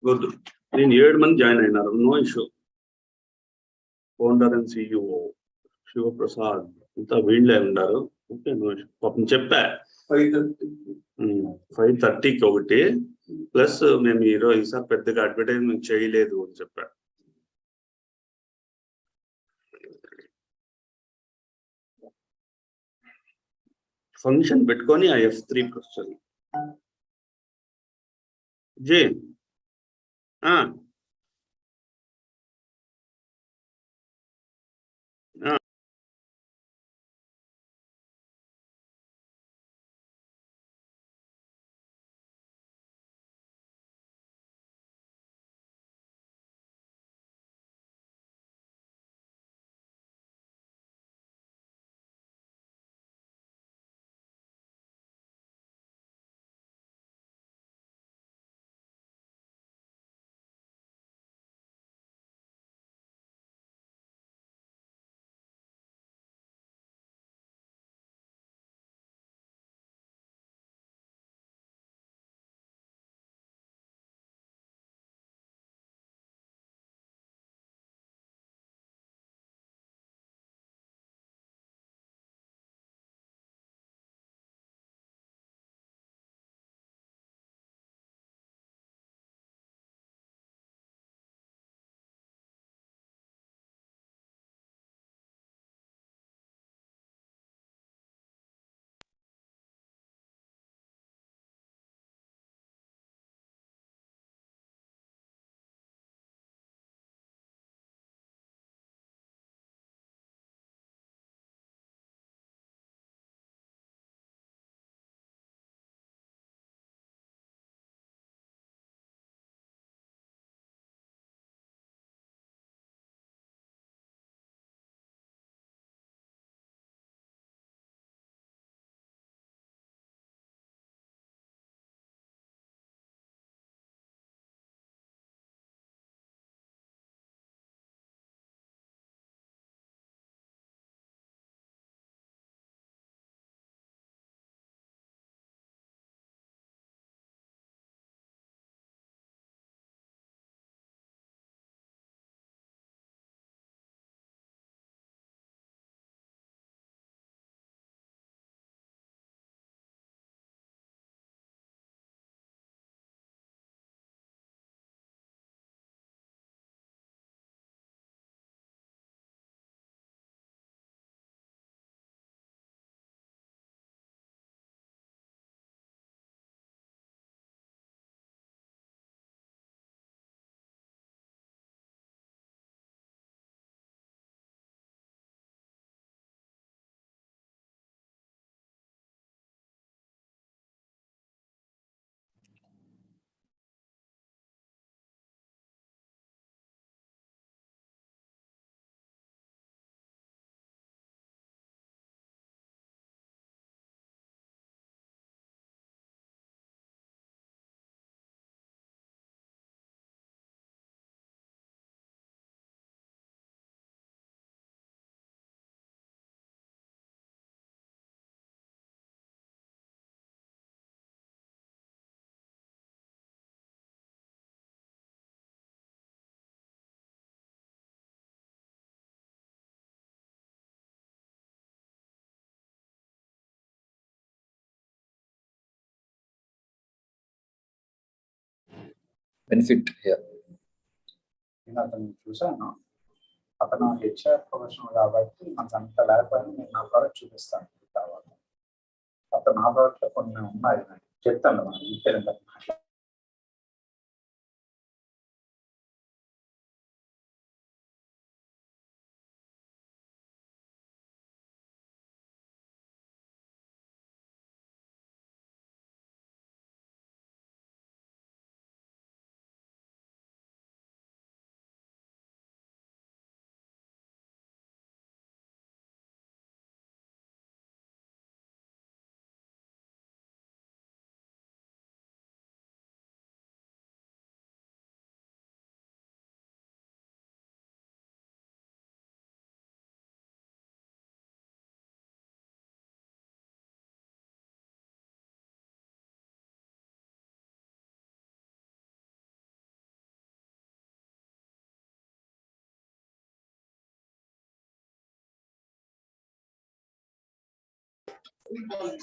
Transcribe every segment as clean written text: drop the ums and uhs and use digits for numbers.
Good. నేను 7 మంది join అయినారు. No issue. Founder and CEO Shivaprasad అంతా వీళ్ళే ఉన్నారు. Okay, no issue. పాపం చెప్పా 5:30కి ఒకటి ప్లస్ మేము ఈసారి పెద్దగా అడ్వర్టైజ్మెంట్ చేయలేదు అని చెప్పా. ఫంక్షన్ పెట్టుకొని ఆ F3 professor J benefit here. నేను అతను చూసాను. అతను HR ప్రొఫెషనల్ కాబట్టి మనకు అంత లేకపోయినా నేను నా ప్రోడక్ట్ చూపిస్తాను తర్వాత. అతను నా ప్రోడక్ట్లో కొన్ని ఉన్నాయి చెప్తాను. Yeah,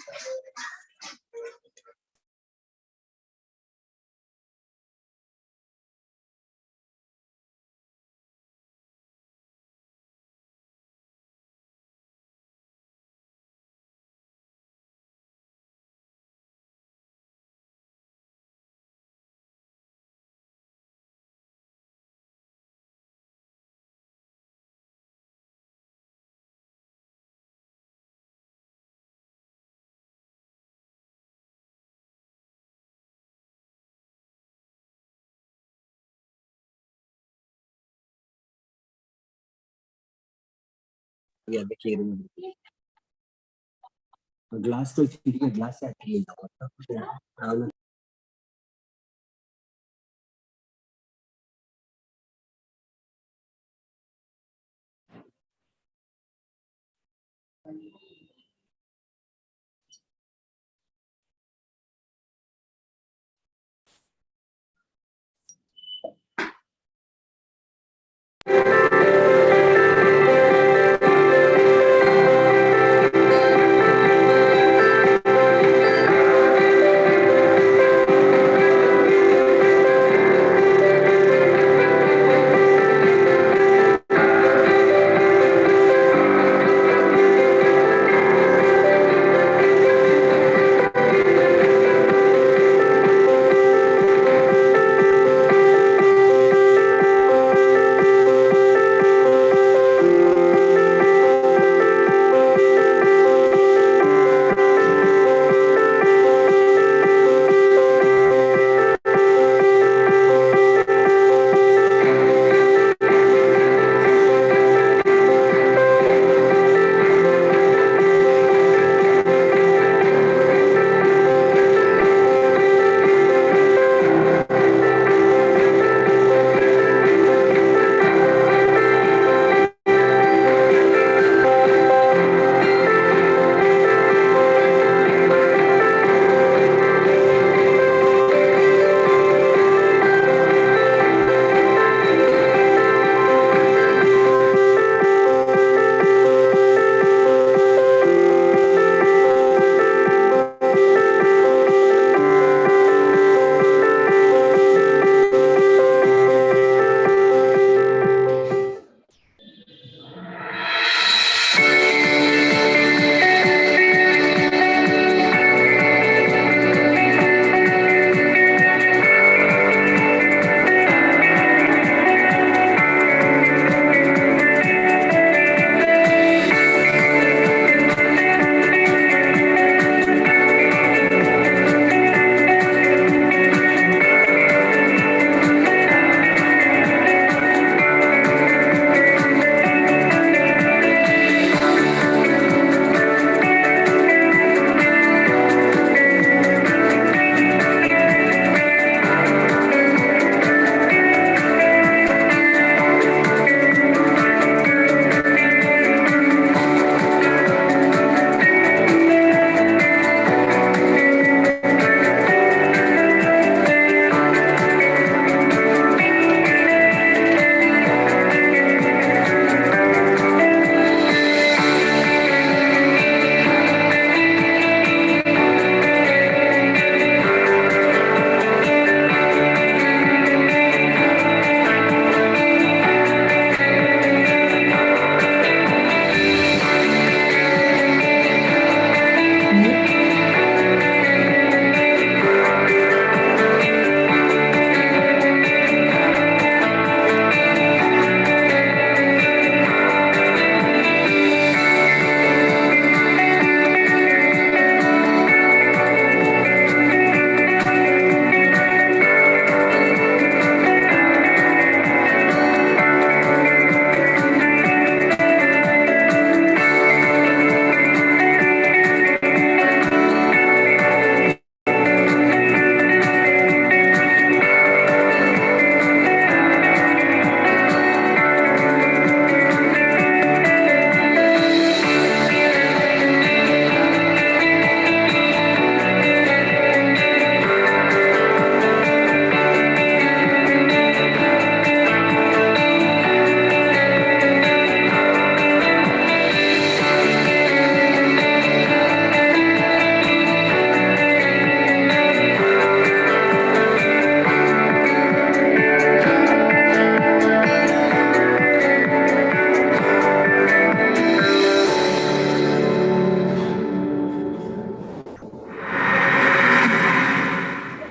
the clearing. Glass to glass actually.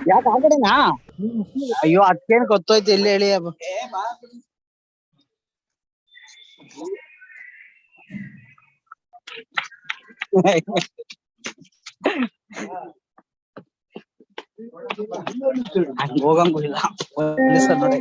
ಯಾಕೆ ಆ ಕಡೆನಾ? ಅಯ್ಯೋ ಅದಕ್ಕೇನು ಗೊತ್ತೋಯ್ತು ಎಲ್ಲಿ ಹೇಳಿ. ಹಂಗ ಹೋಗಂಗಿಲ್ಲ ನೋಡಿ.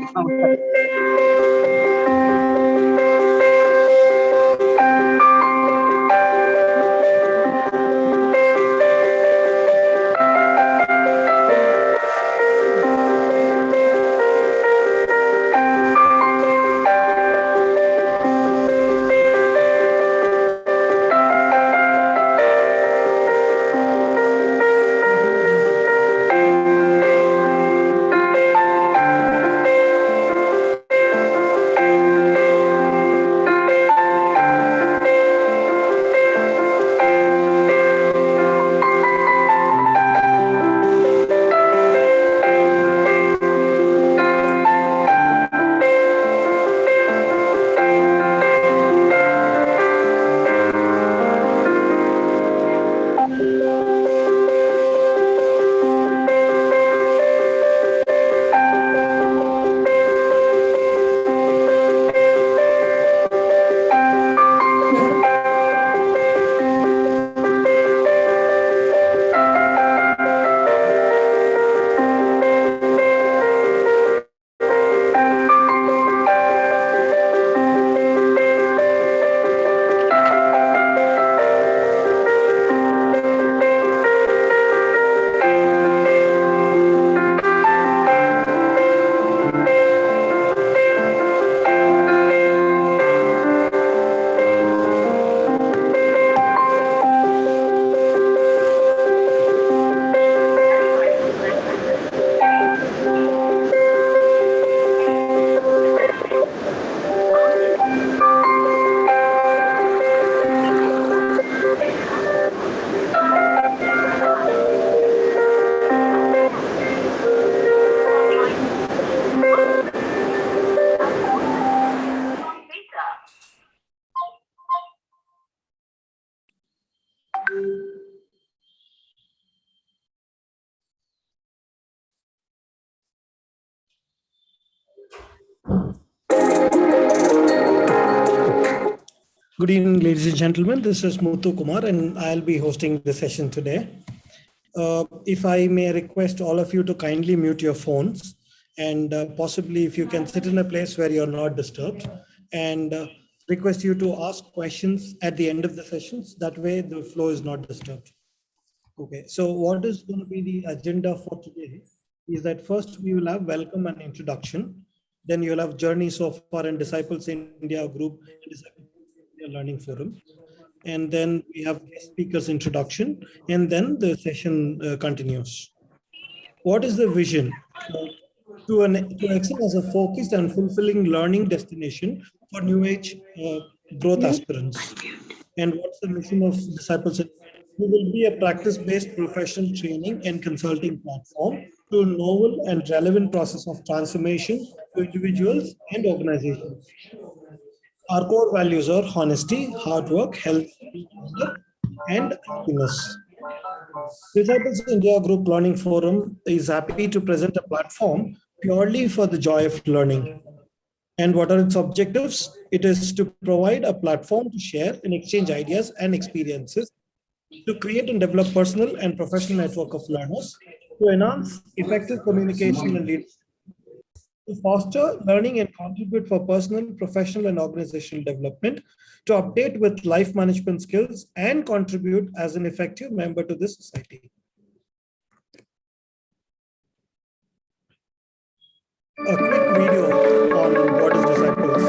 Good evening, ladies and gentlemen. This is Muthu Kumar, and I'll be hosting the session today. If I may request all of you to kindly mute your phones, and possibly if you can sit in a place where you're not disturbed, and request you to ask questions at the end of the sessions. That way the flow is not disturbed. Okay, so what is going to be the agenda for today is that first we will have welcome and introduction. Then you'll have journey so far in Disciples India group, Disciples India Learning Forum. And then we have guest speakers introduction, and then the session continues. What is the vision? To excel as a focused and fulfilling learning destination for new age growth aspirants. And what's the mission of Disciples? We will be a practice-based professional training and consulting platform to a novel and relevant process of transformation to individuals and organizations. Our core values are honesty, hard work, health, and happiness. Disciples India Group Learning Forum is happy to present a platform purely for the joy of learning. And what are its objectives? It is to provide a platform to share and exchange ideas and experiences, to create and develop personal and professional network of learners, to enhance effective communication and leadership, to foster learning and contribute for personal, professional, and organizational development, to update with life management skills, and contribute as an effective member to this society. A quick video on what is Disciples.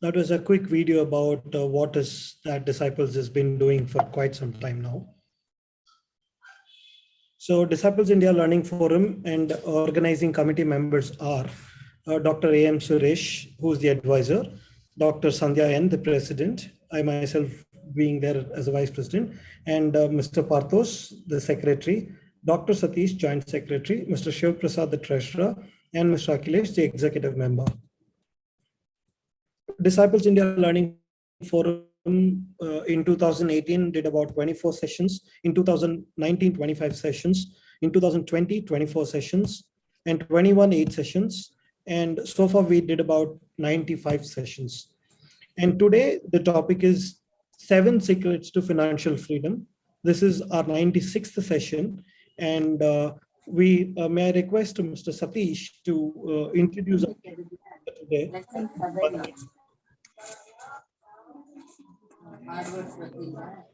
That was a quick video about what is that Disciples has been doing for quite some time now. So Disciples India Learning Forum and organizing committee members are Dr. A.M. Suresh, who is the advisor, Dr. Sandhya N, the president, I myself being there as a vice president, and Mr. Parthos, the secretary, Dr. Satish, joint secretary, Mr. Shiv Prasad, the treasurer, and Mr. Akhilesh, the executive member. Disciples India Learning Forum in 2018 did about 24 sessions, in 2019 25 sessions, in 2020 24 sessions, and 21 8 sessions, and so far we did about 95 sessions. And today the topic is 7 secrets to financial freedom. This is our 96th session, and may I request Mr. Satish to introduce our today.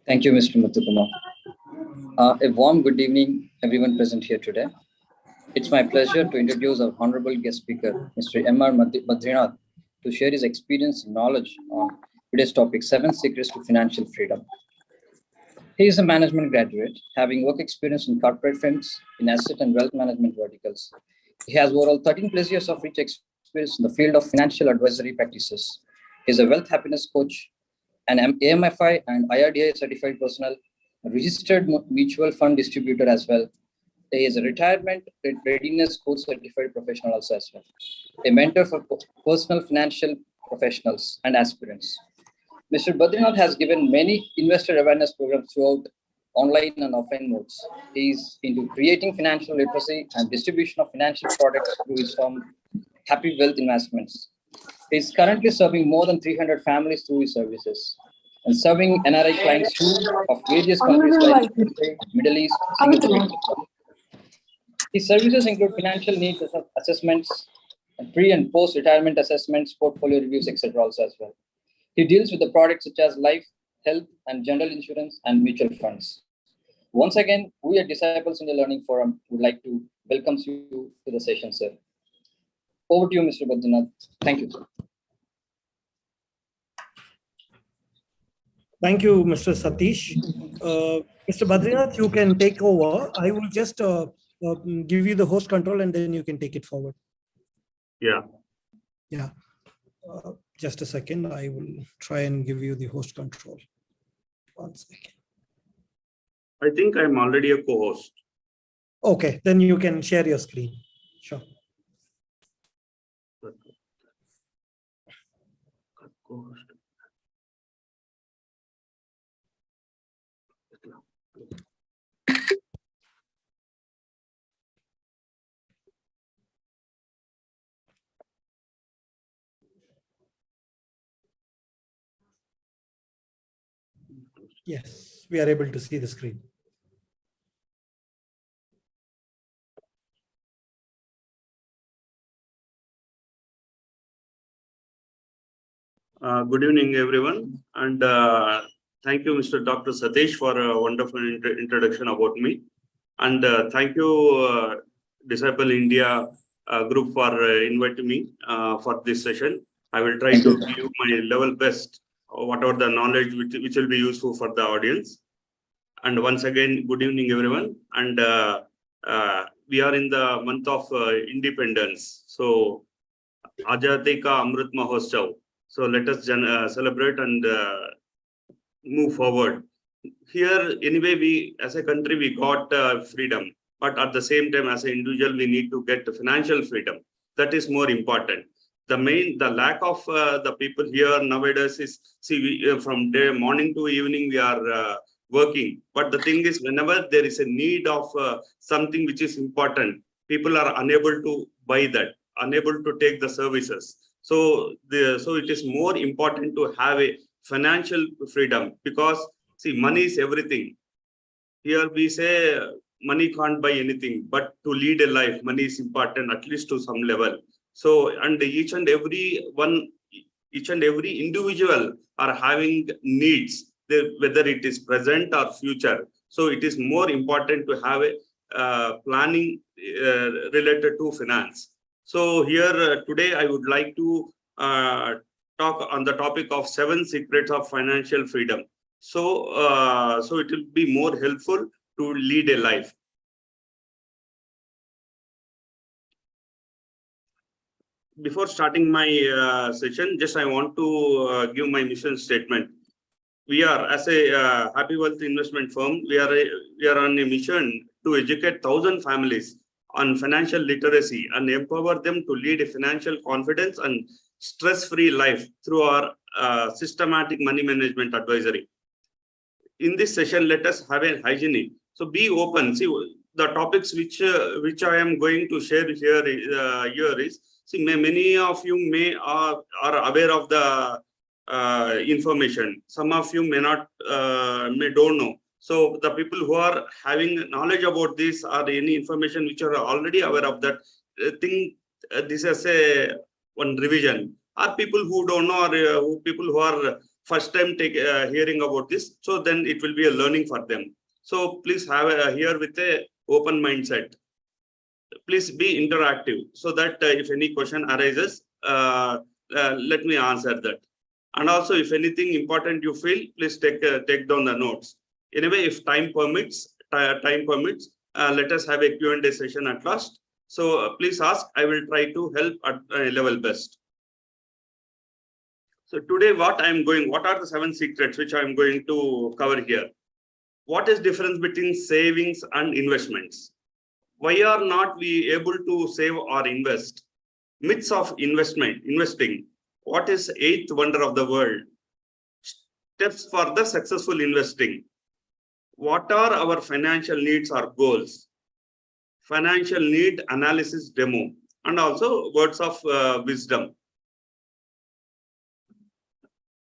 Thank you, Mr. Muthu Kumar. A warm good evening, everyone present here today. It's my pleasure to introduce our honorable guest speaker, Mr. M.R. Badrinath, to share his experience and knowledge on today's topic, 7 Secrets to Financial Freedom. He is a management graduate, having work experience in corporate firms, in asset and wealth management verticals. He has overall 13 plus years of rich experience in the field of financial advisory practices. He is a wealth happiness coach, an AMFI and IRDA certified personal, a registered mutual fund distributor as well. He is a retirement readiness coach certified professional also as well. A mentor for personal financial professionals and aspirants. Mr. Badrinath has given many investor awareness programs throughout online and offline modes. He is into creating financial literacy and distribution of financial products through his firm, Happy Wealth Investments. He is currently serving more than 300 families through his services and serving NRI clients of various countries like Middle East, Singapore. His services include financial needs assessments, and pre and post retirement assessments, portfolio reviews, etc. also as well. He deals with the products such as life, health, and general insurance and mutual funds. Once again, we at Disciples in the Learning Forum would like to welcome you to the session, sir. Over to you, Mr. Badrinath. Thank you, sir. Thank you, Mr. Satish. Mr. Badrinath, you can take over. I will just give you the host control and then you can take it forward. Yeah. Yeah. Just a second. I will try and give you the host control. 1 second. I think I'm already a co-host. Okay, then you can share your screen. Sure. Co-host. Yes, we are able to see the screen. Good evening, everyone. And thank you, Mr. Dr. Satish, for a wonderful introduction about me. And thank you, Disciple India group for inviting me for this session. I will try to give my level best, whatever the knowledge which will be useful for the audience. And once again, good evening, everyone. And we are in the month of independence. So, Azadi Ka Amrit Mahotsav. So let us celebrate and move forward. Here, anyway, we as a country, we got freedom. But at the same time, as an individual, we need to get financial freedom. That is more important. The lack of the people here nowadays is, from morning to evening, we are working. But the thing is, whenever there is a need of something which is important, people are unable to buy that, unable to take the services. So it is more important to have a financial freedom, because see, money is everything. Here we say money can't buy anything, but to lead a life, money is important, at least to some level. So, and each and every individual are having needs, whether it is present or future. So it is more important to have a planning related to finance. So here today I would like to talk on the topic of 7 secrets of financial freedom. So, so it will be more helpful to lead a life. Before starting my session, just I want to give my mission statement. We are, as a Happy Wealth investment firm, we are on a mission to educate 1,000 families on financial literacy and empower them to lead a financial confidence and stress-free life through our systematic money management advisory. In this session, let us have a hygienic. So be open. See, the topics which I am going to share here is, see, many of you are aware of the information. Some of you may don't know. So the people who are having knowledge about this or any information which are already aware of that thing, this is a one revision. Or people who don't know, or people who are first time hearing about this, so then it will be a learning for them. So please have here with a open mindset. Please be interactive so that if any question arises, let me answer that. And also, if anything important you feel, please take down the notes. Anyway, if time permits, let us have a Q&A session at last. So please ask. I will try to help at a level best. So today, what are the 7 secrets which I am going to cover here? What is difference between savings and investments? Why are not we able to save or invest? Myths of investing. What is 8th wonder of the world? Steps for the successful investing. What are our financial needs or goals? Financial need analysis demo, and also words of wisdom.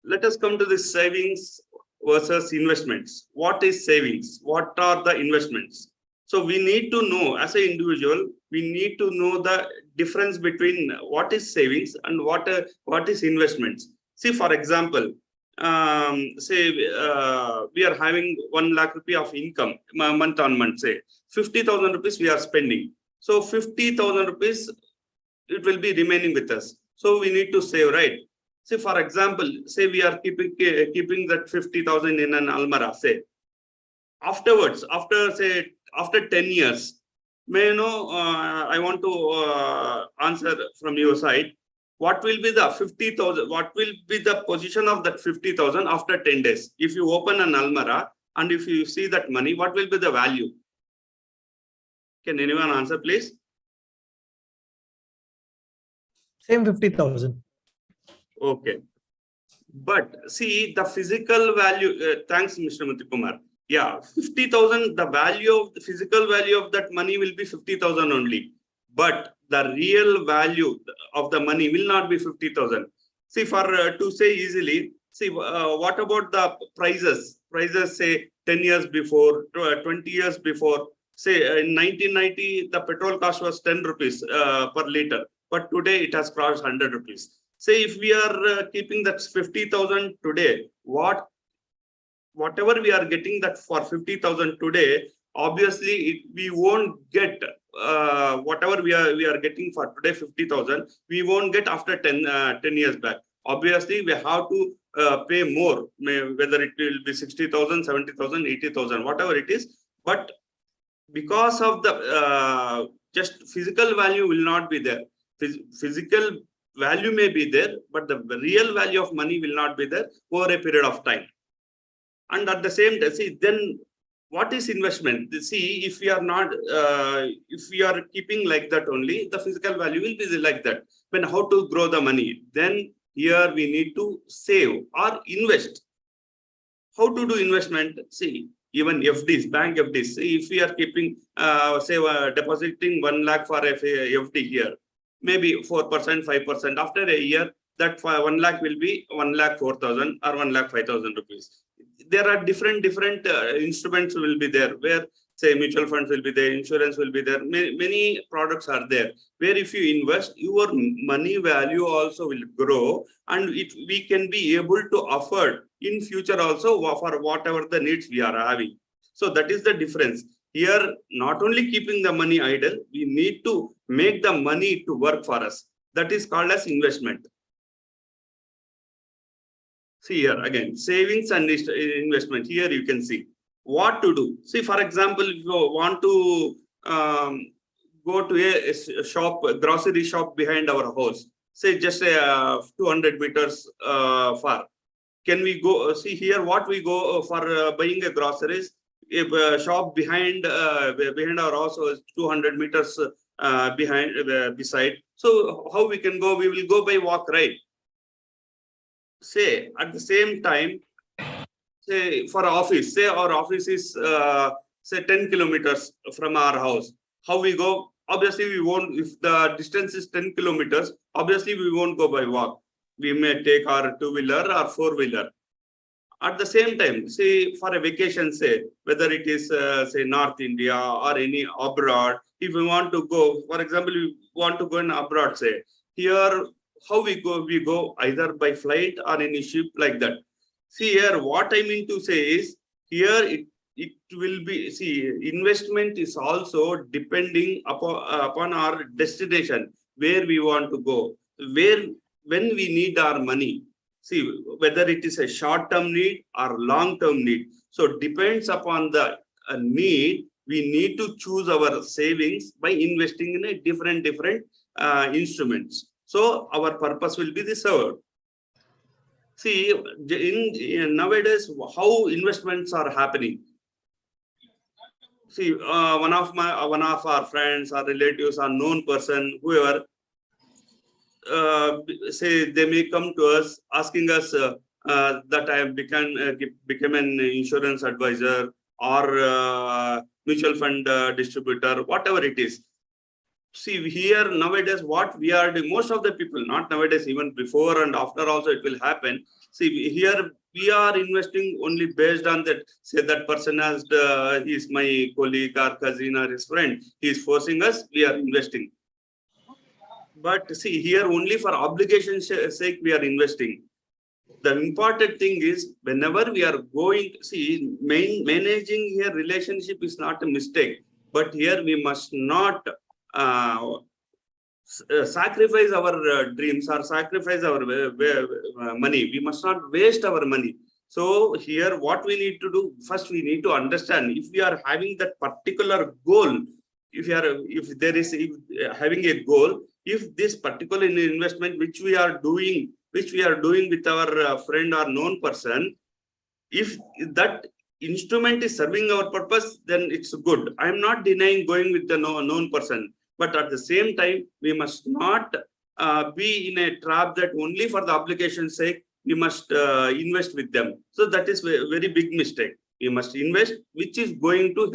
Let us come to the savings versus investments. What is savings? What are the investments? So we need to know, as an individual, we need to know the difference between what is savings and what is investments. See, for example, say we are having 1 lakh rupee of income month on month, say 50,000 rupees we are spending. So 50,000 rupees, it will be remaining with us. So we need to save, right? Say, for example, say we are keeping that 50,000 in an almara, say. Afterwards, after 10 years, may you know, I want to answer from your side. What will be the 50,000? What will be the position of that 50,000 after 10 days? If you open an almara and if you see that money, what will be the value? Can anyone answer, please? Same 50,000. Okay. But see the physical value, thanks, Mr. Muthukumar. Yeah, 50,000, the value of the physical value of that money will be 50,000 only. But the real value of the money will not be 50,000. See, for to say easily, see, what about the prices? Prices, say 10 years before, 20 years before, say in 1990, the petrol cost was 10 rupees per liter. But today it has crossed 100 rupees. Say if we are keeping that 50,000 today, whatever we are getting that for 50,000 today, obviously we won't get whatever we are getting for today 50,000. We won't get after 10 years back. Obviously, we have to pay more, whether it will be 60,000, 70,000, 80,000, whatever it is. But because of the just physical value will not be there. Physical value may be there, but the real value of money will not be there over a period of time. And at the same time, see, then what is investment? See, if we are not, if we are keeping like that only, the physical value will be like that. When how to grow the money? Then here we need to save or invest. How to do investment? See, even FDs, bank FDs. See, if we are keeping, say, depositing 1 lakh for a FD here, maybe 4%, 5%. After a year, that 1 lakh will be 1,04,000 or 1,05,000 rupees. There are different instruments will be there, where say mutual funds will be there, insurance will be there. Many products are there where if you invest, your money value also will grow, and we can be able to afford in future also for whatever the needs we are having. So that is the difference. Here, not only keeping the money idle, we need to make the money to work for us. That is called as investment. See here again, savings and investment. Here you can see what to do. See, for example, if you want to go to a shop, a grocery shop behind our house, say just 200 meters far. Can we go see here what we go for buying a groceries? If a shop behind our house is 200 meters beside. So how we can go? We will go by walk, right? Say at the same time, say for office, say our office is say 10 kilometers from our house. How we go? Obviously, we won't. If the distance is 10 kilometers, obviously we won't go by walk. We may take our two-wheeler or four-wheeler. At the same time, say for a vacation, say whether it is say North India or any abroad, if we want to go, for example, we want to go in abroad, say here, how we go either by flight or any ship like that. See here, what I mean to say is here it will be, see, investment is also depending upon our destination, where we want to go, when we need our money. See, whether it is a short-term need or long-term need. So it depends upon the need. We need to choose our savings by investing in a different instruments. So our purpose will be the served. See, in nowadays, how investments are happening. See, one of our friends or relatives or known person, whoever, say they may come to us asking us that I have become an insurance advisor or mutual fund distributor, whatever it is. See, here nowadays what we are doing, most of the people, not nowadays, even before and after also it will happen. See, here we are investing only based on that, say that person has he is my colleague or cousin or his friend, he is forcing us, we are investing. But see, here only for obligation sake we are investing. The important thing is whenever we are going, see, managing here relationship is not a mistake, but here we must not sacrifice our dreams or sacrifice our money. We must not waste our money. So here what we need to do, first we need to understand if we are having that particular goal, if having a goal, if this particular investment which we are doing with our friend or known person, if that instrument is serving our purpose, then it's good. I am not denying going with the known person, but at the same time, we must not be in a trap that only for the application's sake, we must invest with them. So that is a very big mistake. We must invest, which is going to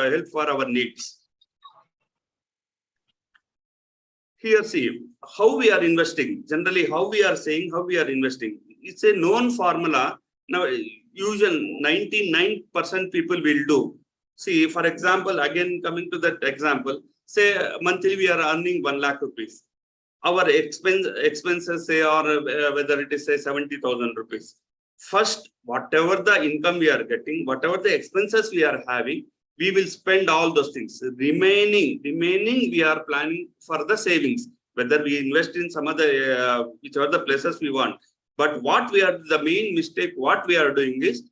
help for our needs. Here, see how we are investing. Generally, how we are saying how we are investing. It's a known formula. Now, usually 99% people will do. See, for example, again coming to that example, say monthly we are earning 1 lakh rupees. Our expenses say, or whether it is say 70,000 rupees. First, whatever the income we are getting, whatever the expenses we are having, we will spend all those things. Remaining we are planning for the savings, whether we invest in some other which are the places we want. But what we are, the main mistake what we are doing is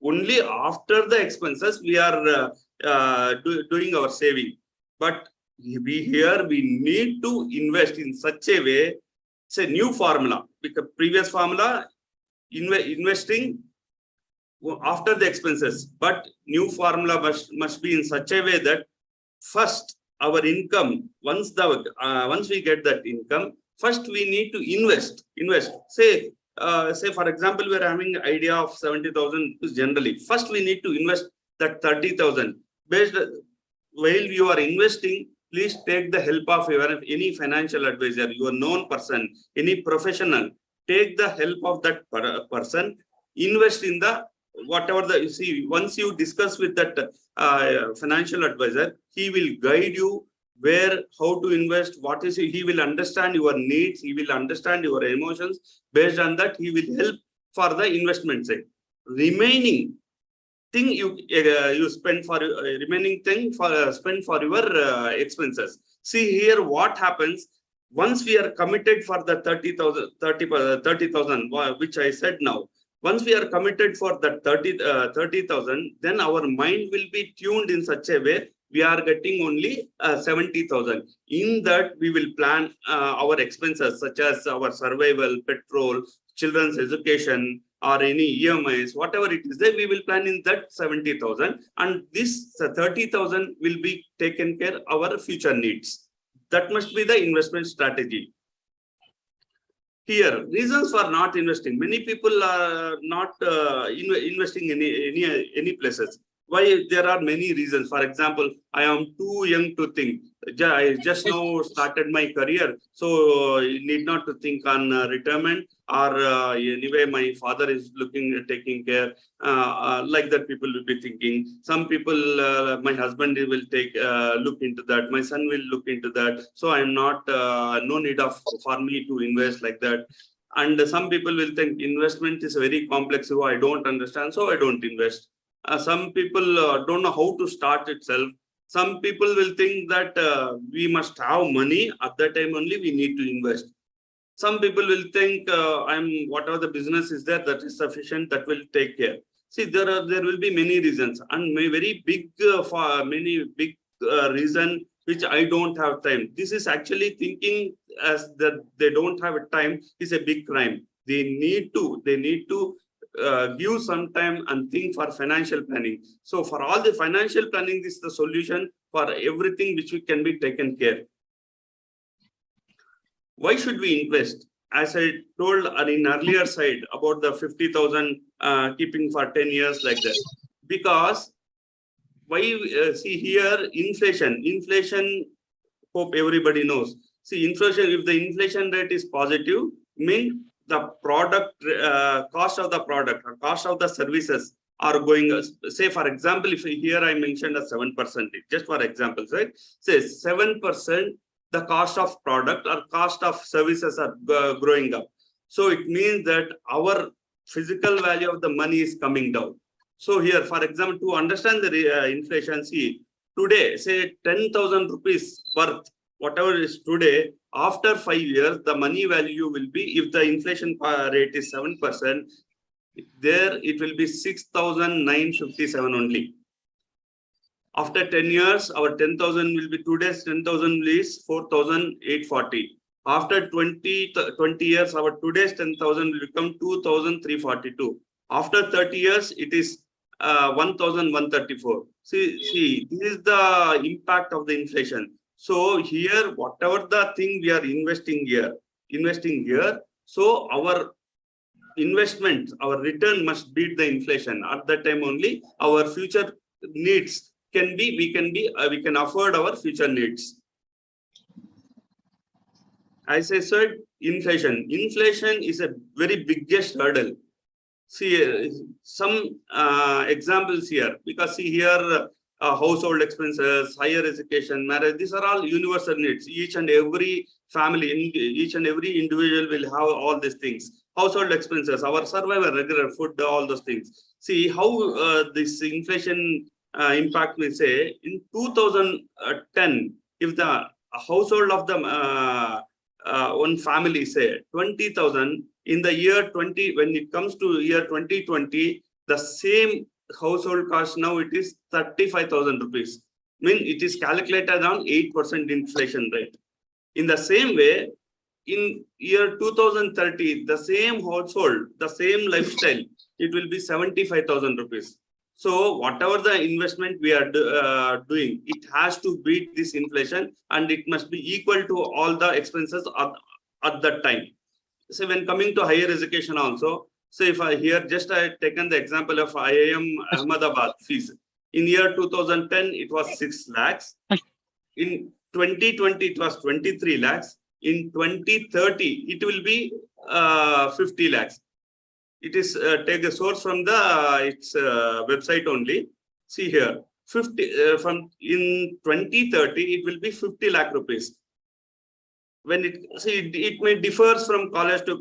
only after the expenses we are doing our saving. But we need to invest in such a way. It's a new formula, because previous formula investing after the expenses, but new formula must be in such a way that first our income, once we get that income, first we need to invest. Say for example, we are having an idea of 70,000 generally. First we need to invest that 30,000. Based while you are investing, please take the help of any financial advisor, your known person, any professional. Take the help of that person. Invest in the whatever the, you see, once you discuss with that financial advisor, he will guide you where, how to invest, what is, he will understand your needs, he will understand your emotions. Based on that, he will help for the investment side. Remaining thing you spend for remaining thing for spend for your expenses. See here what happens. once we are committed for the 30,000, which I said now, once we are committed for that 30,000, then our mind will be tuned in such a way we are getting only 70,000. In that, we will plan our expenses such as our survival, petrol, children's education, or any EMIs, whatever it is there, we will plan in that 70,000. And this 30,000 will be taken care of our future needs. That must be the investment strategy. Here, reasons for not investing. Many people are not investing in any places. Why? There are many reasons. For example, I am too young to think. I just now started my career, so I need not to think on retirement, or anyway, my father is taking care. Like that, people will be thinking. Some people, my husband will look into that. My son will look into that. So I am not no need for me to invest like that. And some people will think investment is very complex. So I don't understand, so I don't invest. Some people don't know how to start itself. Some people will think that we must have money at that time only we need to invest. Some people will think whatever the business is there, that is sufficient, that will take care. See, there will be many reasons, and very big reason which I don't have time. This is actually thinking as that they don't have a time is a big crime. They need to give some time and think for financial planning. So for all the financial planning, this is the solution for everything which we can be taken care. Why should we invest? As I told in earlier side about the 50,000 keeping for 10 years like that. Because why? See here, inflation, hope everybody knows. See, inflation, if the inflation rate is positive, mean the product cost of the product or cost of the services are going, say for example, if here I mentioned a 7%, just for example, right? Say 7%, the cost of product or cost of services are growing up. So it means that our physical value of the money is coming down. So here, for example, to understand the inflation, see, today, say 10,000 rupees worth, whatever is today, after 5 years, the money value will be, if the inflation rate is 7%, there it will be 6,957 only. After 10 years, our 10,000 will be, today's 10,000 is 4,840. After 20 years, our today's 10,000 will become 2,342. After 30 years, it is 1,134. See, this is the impact of the inflation. So here, whatever the thing we are investing here, so our investment, our return must beat the inflation. At that time only, our future needs we can afford our future needs. As I said, inflation is a very biggest hurdle. See some examples here, because see here, household expenses, higher education, marriage, these are all universal needs. Each and every family, each and every individual will have all these things. Household expenses, our survival, regular food, all those things. See how this inflation impact we say in 2010, if the household of the one family say 20,000, in the year 20, when it comes to year 2020, the same household cost now it is 35,000 rupees. I mean, it is calculated on 8% inflation rate. In the same way, in year 2030, the same household, the same lifestyle, it will be 75,000 rupees. So whatever the investment we are doing, it has to beat this inflation, and it must be equal to all the expenses at that time. So when coming to higher education also, so if I here just I taken the example of IIM Ahmedabad fees. In year 2010, it was 6 lakhs. In 2020, it was 23 lakhs. In 2030, it will be 50 lakhs. It is take a source from the its website only. See here, 50 from in 2030, it will be 50 lakh rupees. When it may differs from college to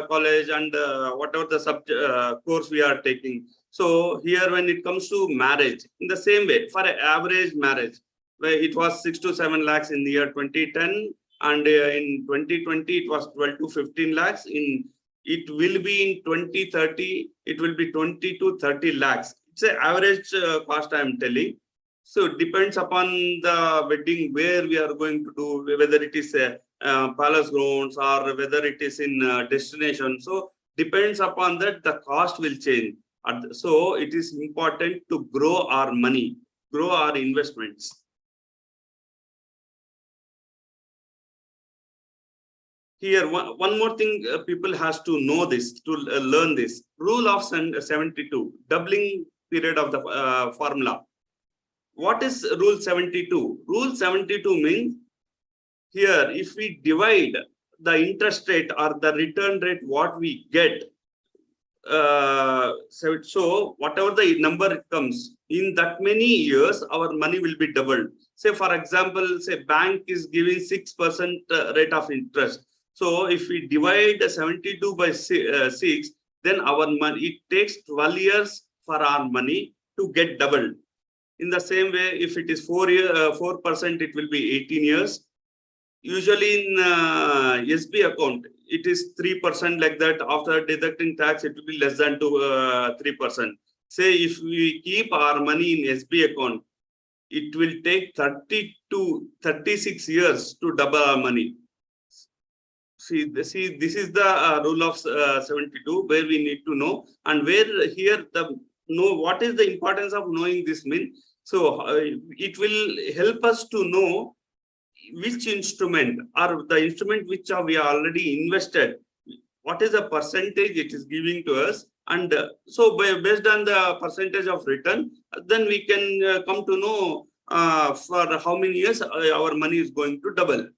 college and whatever the course we are taking. So here, when it comes to marriage, in the same way, for an average marriage, where it was 6 to 7 lakhs in the year 2010, and in 2020 it was 12 to 15 lakhs. It will be in 2030, it will be 20 to 30 lakhs. It's an average cost I am telling. So it depends upon the wedding where we are going to do, whether it is palace grounds or whether it is in destination. So depends upon that, the cost will change. So it is important to grow our money, grow our investments. Here, one more thing people has to know this, to learn this. Rule of 72, doubling period of the formula. What is rule 72? Rule 72 means, here, if we divide the interest rate or the return rate, what we get, so whatever the number comes, in that many years, our money will be doubled. Say, for example, say bank is giving 6% rate of interest. So if we divide 72 by 6, then our money, it takes 12 years for our money to get doubled. In the same way, if it is 4%, it will be 18 years. Usually in SB account, it is 3% like that. After deducting tax, it will be less than 3%. Say if we keep our money in SB account, it will take 30 to 36 years to double our money. See, this is the rule of 72, where we need to know, and where here know what is the importance of knowing this mean. So it will help us to know which instrument or the instrument which we are already invested, what is the percentage it is giving to us, and so based on the percentage of return, then we can come to know for how many years our money is going to double.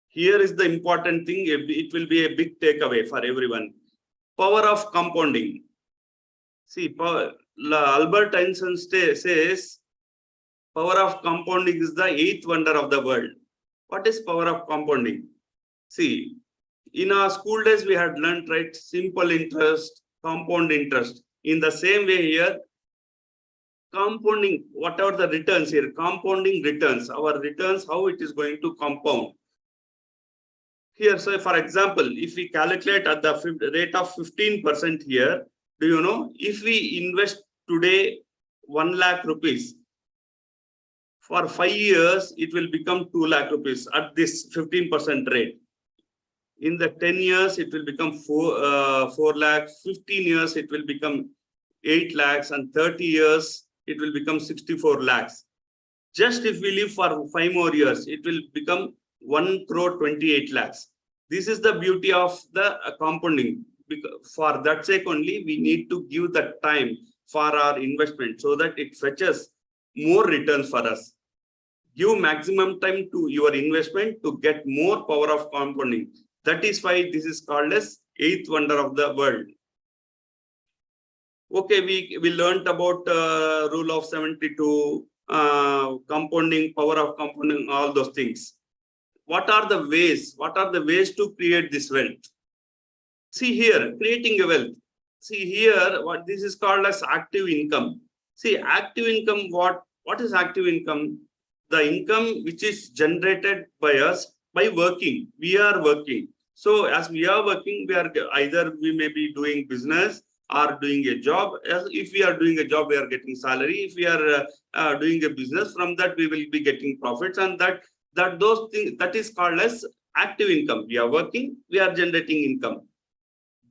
Here is the important thing, it will be a big takeaway for everyone. Power of compounding. See, Albert Einstein says, power of compounding is the 8th wonder of the world. What is power of compounding? See, in our school days, we had learned, right, simple interest, compound interest. In the same way here, compounding, whatever the returns here, compounding returns, our returns, how it is going to compound. Here, so for example, if we calculate at the rate of 15% here, do you know, if we invest today 1 lakh rupees, for 5 years, it will become 2 lakh rupees at this 15% rate. In the 10 years, it will become 4 lakhs, 15 years, it will become 8 lakhs, and 30 years, it will become 64 lakhs. Just if we live for 5 more years, it will become 1 crore 28 lakhs. This is the beauty of the compounding. For that sake only, we need to give the time for our investment so that it fetches more returns for us. Give maximum time to your investment to get more power of compounding. That is why this is called as 8th wonder of the world. Okay, we learned about rule of 72, compounding, power of compounding, all those things. What are the ways? What are the ways to create this wealth? See here, creating a wealth. See here, what this is called as active income. See, active income, what is active income? The income which is generated by us by working. We are working. So as we are working, we are either we may be doing business or doing a job. If we are doing a job, we are getting salary. If we are doing a business, from that we will be getting profits, and those things, that is called as active income. We are working, we are generating income.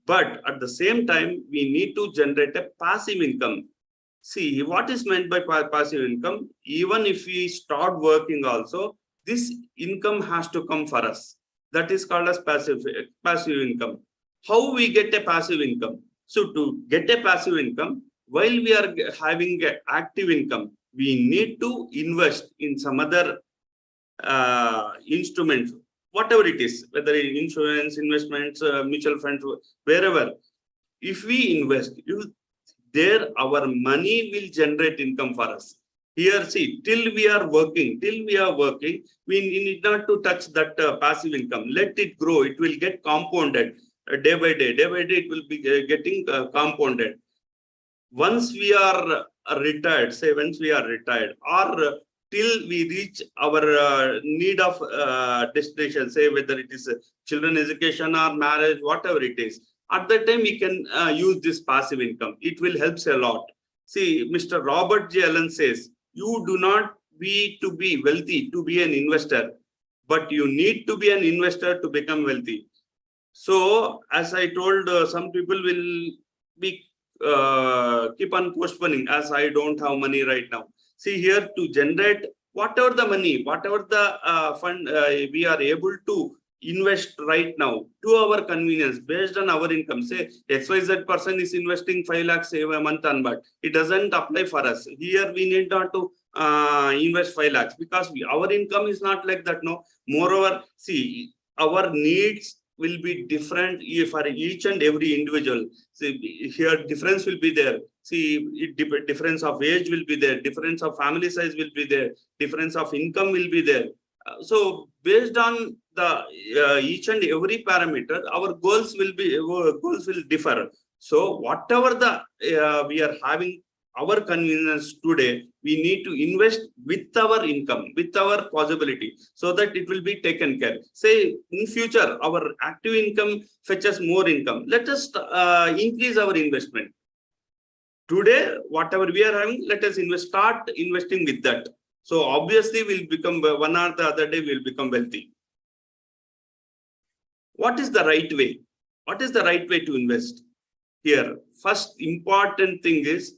But at the same time, we need to generate a passive income. See, what is meant by passive income? Even if we start working also, this income has to come for us. That is called as passive income. How we get a passive income? So to get a passive income, while we are having an active income, we need to invest in some other instrument, whatever it is, whether insurance, investments, mutual funds, wherever. If we invest, there our money will generate income for us. Here, see, till we are working, we need not to touch that passive income. Let it grow. It will get compounded day by day. Day by day, it will be getting compounded. Once we are retired, say once we are retired, or till we reach our need of destination, say whether it is children education or marriage, whatever it is. At that time, we can use this passive income. It will help a lot. See, Mr. Robert J. Allen says, you do not be to be wealthy to be an investor, but you need to be an investor to become wealthy. So, as I told, some people will be keep on postponing, as I don't have money right now. See here, to generate whatever the money, whatever the fund we are able to invest right now to our convenience based on our income. Say XYZ person is investing 5 lakhs a month on, but it doesn't apply for us. Here we need not to invest 5 lakhs because our income is not like that. No, moreover, see, our needs will be different for each and every individual. See, here difference will be there. See, difference of age will be there, difference of family size will be there, difference of income will be there. So based on the each and every parameter, our goals will differ. So whatever the we are having our convenience today, we need to invest with our income, with our possibility, so that it will be taken care. Say in future, our active income fetches more income. Let us increase our investment. Today, whatever we are having, let us start investing with that. So obviously we'll become, one or the other day we'll become wealthy. What is the right way? What is the right way to invest? Here, first important thing is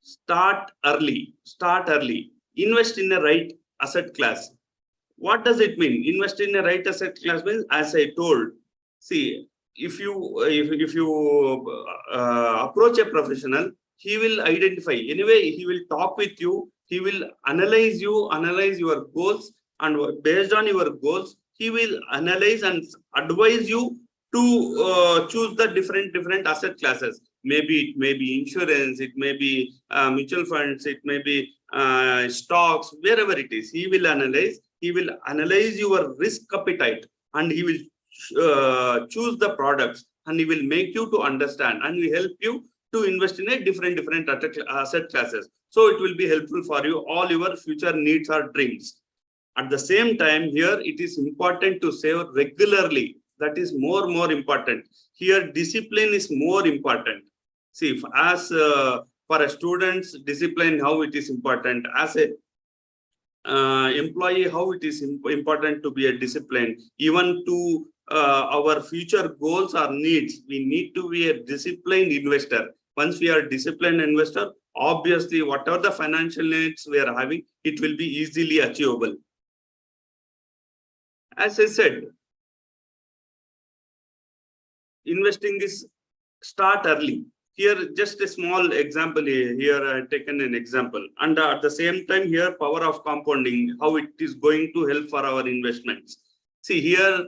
start early. Start early. Invest in the right asset class. What does it mean? Invest in the right asset class means, as I told, see, if you approach a professional, he will identify. Anyway, he will talk with you. He will analyze you, analyze your goals, and based on your goals, he will analyze and advise you to choose the different asset classes. Maybe it may be insurance, it may be mutual funds, it may be stocks, wherever it is. He will analyze your risk appetite, and he will choose the products, and he will make you to understand, and will help you to invest in a different asset classes. So it will be helpful for you, all your future needs or dreams. At the same time, here it is important to save regularly. That is more important. Here, discipline is more important. See, as for a student's discipline, how it is important. As a employee, how it is important to be a discipline. Even to our future goals or needs, we need to be a disciplined investor. Once we are a disciplined investor, obviously, whatever the financial needs we are having, it will be easily achievable. As I said, investing is start early. Here, just a small example here, I have taken an example. And at the same time, here, power of compounding, how it is going to help for our investments. See, here,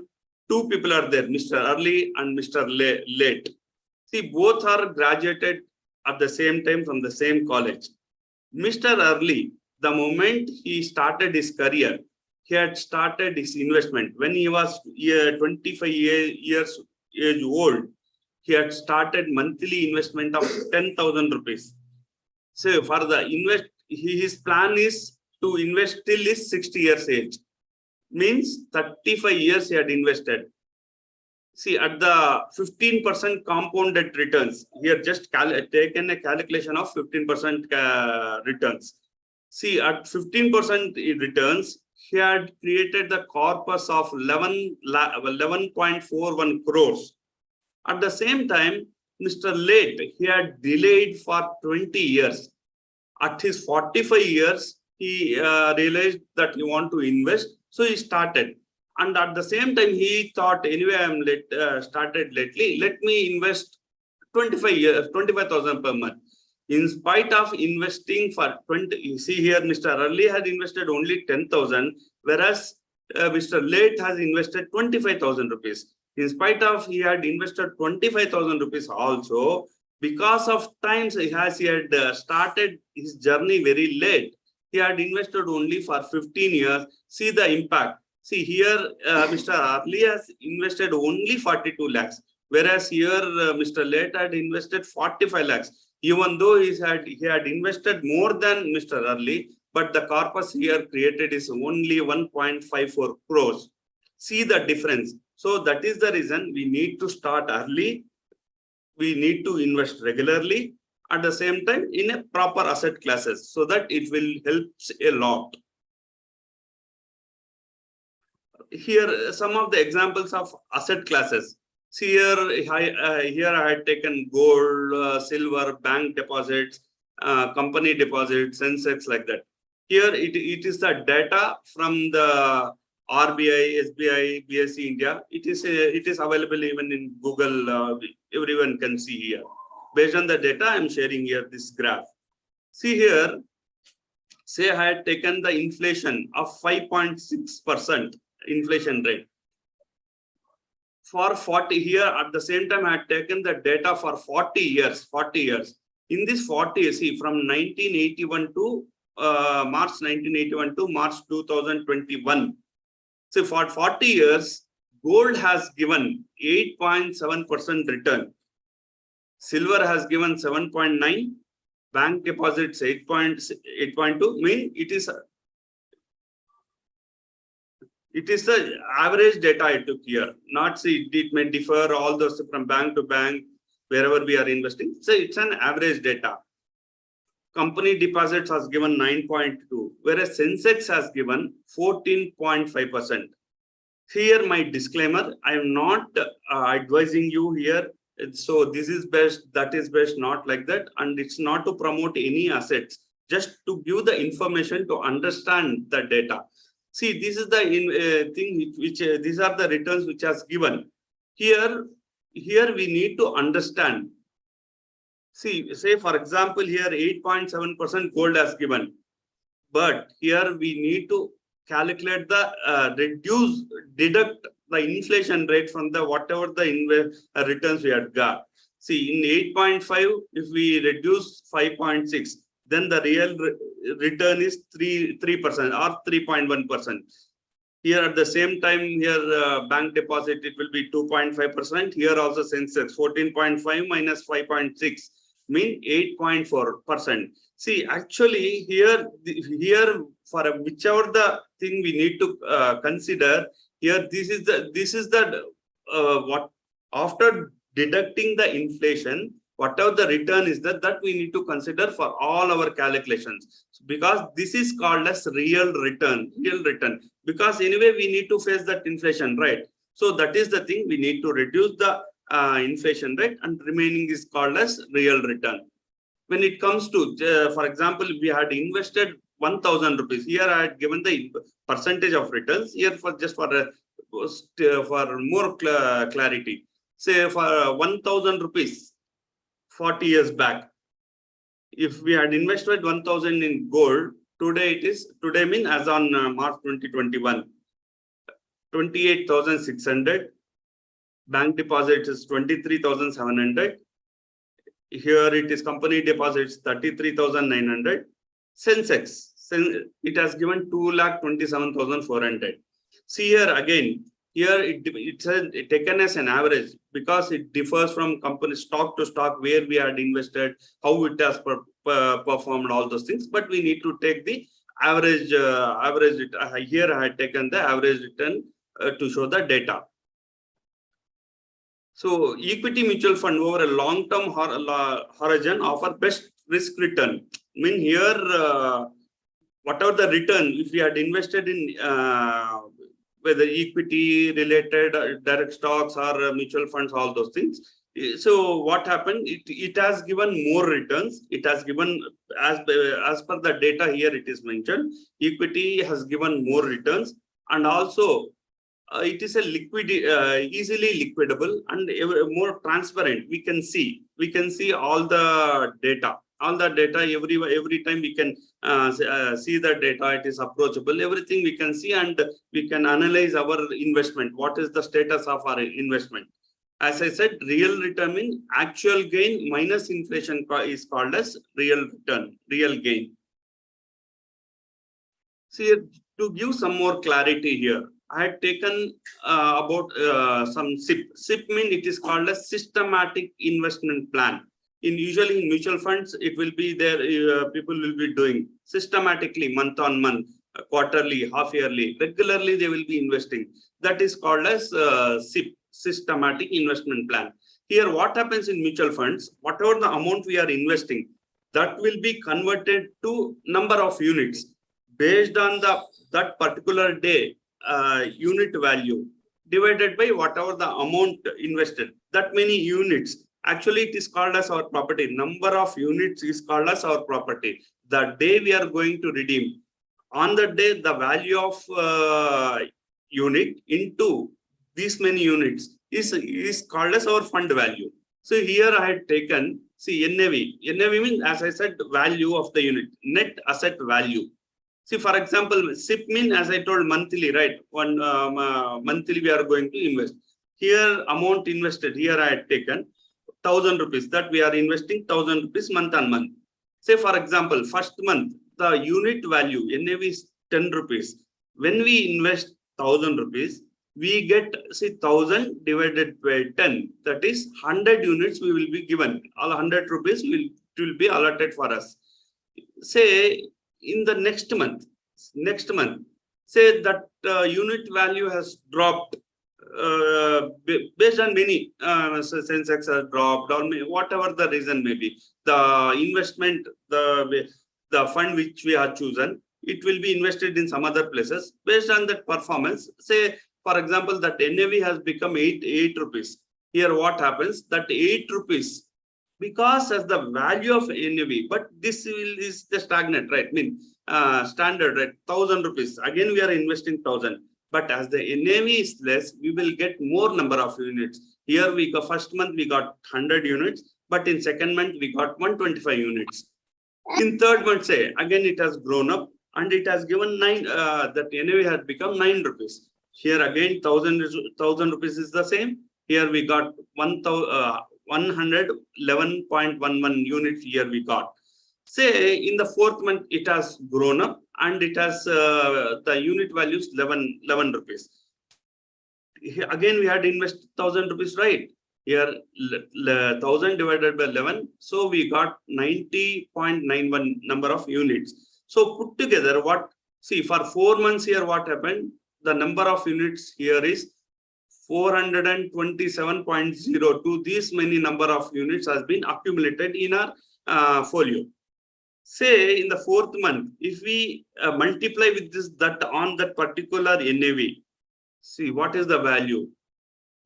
two people are there, Mr. Early and Mr. Late. See, both are graduated at the same time from the same college. Mr. Early, the moment he started his career, he had started his investment when he was 25 years age old. He had started monthly investment of 10,000 rupees. So for the his plan is to invest till his 60 years age. Means 35 years he had invested. See, at the 15% compounded returns, here just taken a calculation of 15% returns. See, at 15% returns, he had created the corpus of 11.41 crores. At the same time, Mr. Late, he had delayed for 20 years. At his 45 years, he realized that he want to invest, so he started. And at the same time, he thought, anyway, I'm started lately, let me invest 25,000 per month. In spite of investing for 20, you see here, Mr. Early had invested only 10,000, whereas Mr. Late has invested 25,000 rupees. In spite of he had invested 25,000 rupees also, because of times he had started his journey very late. He had invested only for 15 years. See the impact. See here, Mr. Early has invested only 42 lakhs, whereas here Mr. Late had invested 45 lakhs. Even though he had invested more than Mr. Early, but the corpus here created is only 1.54 crores. See the difference. So that is the reason we need to start early. We need to invest regularly at the same time in a proper asset classes so that it will help a lot. Here, some of the examples of asset classes. See here, I had taken gold, silver, bank deposits, company deposits, Sensex like that. Here it is the data from the RBI, SBI, BSE India. It is available even in Google. Everyone can see here. Based on the data, I am sharing here this graph. See here, say I had taken the inflation of 5.6% inflation rate. For 40 here, at the same time, I had taken the data for 40 years. In this 40, see, from 1981 to March 1981 to March 2021. So for 40 years, gold has given 8.7% return. Silver has given 7.9, bank deposits 8.2. Mean it is the average data I took here. Not see it may differ all those from bank to bank wherever we are investing. So it's an average data. Company deposits has given 9.2, whereas Sensex has given 14.5%. Here my disclaimer: I am not advising you here. So this is best, that is best, not like that, and it's not to promote any assets. Just to give the information to understand the data. See, this is the thing which these are the returns which has given. Here we need to understand. See, say for example, here 8.7% gold has given, but here we need to calculate the deduct the inflation rate from the whatever the returns we had got. See, in 8.5, if we reduce 5.6, then the real return is 3% or 3.1%. Here at the same time, here bank deposit, it will be 2.5%. Here also Sensex 14.5 minus 5.6 mean 8.4%. See, actually here for whichever the thing we need to consider here, this is the what after deducting the inflation, whatever the return is that we need to consider for all our calculations, because this is called as real return, because anyway we need to face that inflation, right? So that is the thing, we need to reduce the inflation rate, and remaining is called as real return. When it comes to, for example, we had invested 1,000 rupees. Here I had given the percentage of returns. Here for just for more clarity, say for 1,000 rupees 40 years back, if we had invested 1,000 in gold, today mean as on March 2021, 28,600. Bank deposit is 23,700. Here it is company deposits 33,900. Sensex, it has given 2,27,400. See here again, here it's taken as an average because it differs from company stock to stock where we had invested, how it has performed, all those things. But we need to take the average. Here I had taken the average return to show the data. So equity mutual fund over a long-term horizon offer best risk return. I mean here, whatever the return, if we had invested in whether equity related direct stocks or mutual funds, all those things. So what happened? It has given more returns. It has given as per the data here it is mentioned. Equity has given more returns, and also it is a easily liquidable and more transparent. We can see all the data. Every time we can see the data. It is approachable. Everything we can see, and we can analyze our investment. What is the status of our investment? As I said, real return means actual gain minus inflation is called as real return, real gain. See, to give some more clarity here, I had taken about some SIP. SIP means it is called a systematic investment plan. Usually in mutual funds, it will be there. People will be doing systematically, month on month, quarterly, half yearly, regularly they will be investing. That is called as SIP, systematic investment plan. Here, what happens in mutual funds, whatever the amount we are investing, that will be converted to number of units based on that particular day unit value divided by whatever the amount invested. That many units. Actually, it is called as our property. Number of units is called as our property. The day we are going to redeem, on the day, the value of unit into these many units is called as our fund value. So here I had taken, see, NAV. NAV means, as I said, value of the unit, net asset value. See, for example, SIP mean, as I told, monthly, right? One monthly we are going to invest. Here, amount invested, here I had taken 1,000 rupees, that we are investing 1,000 rupees month on month. Say, for example, first month, the unit value, NAV is 10 rupees. When we invest 1,000 rupees, we get, say, 1,000 divided by 10. That is 100 units we will be given. All 100 rupees will be allotted for us. Say, in the next month, say that unit value has dropped based on many Sensex has dropped, or whatever the reason may be. The investment, the fund which we have chosen, it will be invested in some other places based on that performance. Say, for example, that NAV has become 8 rupees. Here, what happens? That 8 rupees, because as the value of NAV, but this is the stagnant, right? I mean, standard, right? 1,000 rupees. Again, we are investing 1,000. But as the NAV is less, we will get more number of units. Here we got first month we got 100 units, but in second month we got 125 units. In third month, say again it has grown up and it has given 9. That NAV has become 9 rupees. Here again 1,000 rupees is the same. Here we got 111.11 units. Here we got. Say in the fourth month it has grown up and it has the unit values 11 rupees. Here, again we had invested 1,000 rupees, right? Here 1,000 divided by 11, so we got 90.91 number of units. So put together, what, see, for 4 months here what happened, the number of units here is 427.02. These many number of units has been accumulated in our folio. Say in the fourth month, if we multiply with this, that on that particular NAV, see what is the value?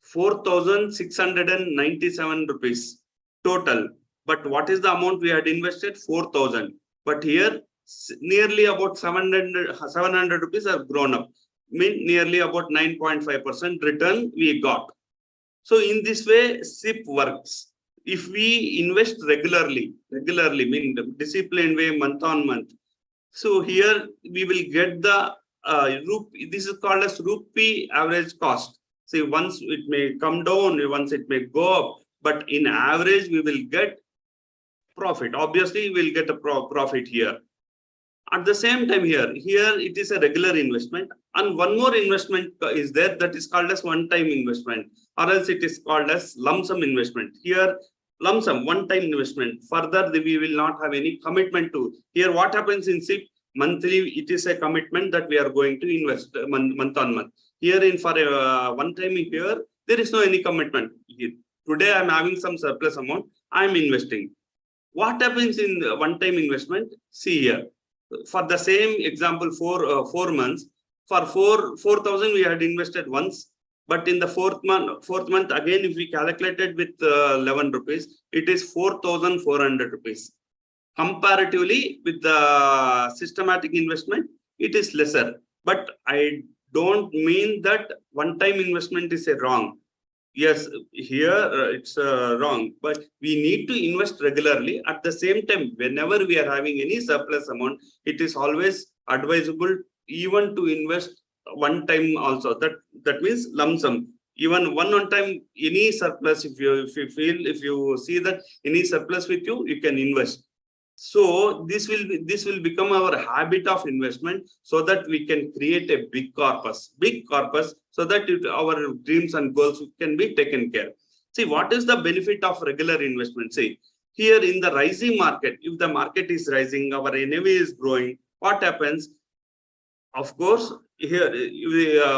4,697 rupees total. But what is the amount we had invested? 4,000. But here nearly about 700 rupees have grown up. Mean nearly about 9.5% return we got. So in this way, SIP works. If we invest regularly, mean the disciplined way, month on month. So here we will get the this is called as rupee average cost. See, once it may come down, once it may go up, but in average we will get profit. Obviously, we will get a profit here. At the same time, here it is a regular investment, and one more investment is there, that is called as one-time investment, or else it is called as lump sum investment. Here, lump sum, one-time investment. Further, we will not have any commitment to. Here, what happens in SIP? Monthly, it is a commitment that we are going to invest month on month. Here, in for a one-time here, there is no any commitment. Today, I am having some surplus amount. I am investing. What happens in one-time investment? See here. For the same example, 4 months, for 4,000 we had invested once, but in the fourth month again, if we calculated with 11 rupees, it is 4,400 rupees. Comparatively with the systematic investment, it is lesser. But I don't mean that one-time investment is a wrong. Yes, here it's wrong, but we need to invest regularly. At the same time, whenever we are having any surplus amount, it is always advisable even to invest one time also. That means lump sum. Even one time, any surplus, if you see that any surplus with you, you can invest. So this will become our habit of investment, so that we can create a big corpus, so that our dreams and goals can be taken care. See, what is the benefit of regular investment? See, Here in the rising market, if the market is rising, our NAV is growing, what happens? Of course, here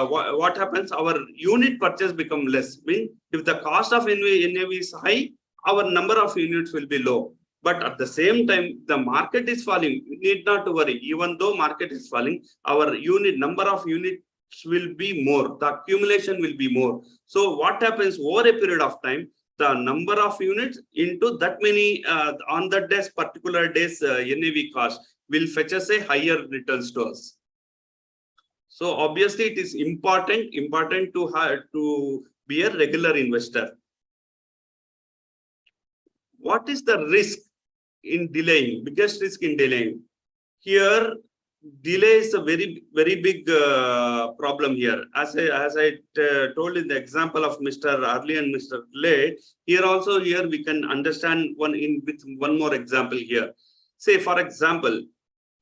what happens? Our unit purchase become less. Mean if the cost of NAV is high, our number of units will be low. But at the same time, the market is falling. We need not to worry. Even though market is falling, our number of units will be more. The accumulation will be more. So what happens over a period of time? The number of units into that many on that day's particular day's NAV cost will fetch us a higher returns to us. So obviously, it is important to be a regular investor. What is the risk in delaying? Biggest risk in delaying? Here, delay is a very big problem here. As I told in the example of Mr. Arli and Mr. Lay, here we can understand with one more example here. Say, for example,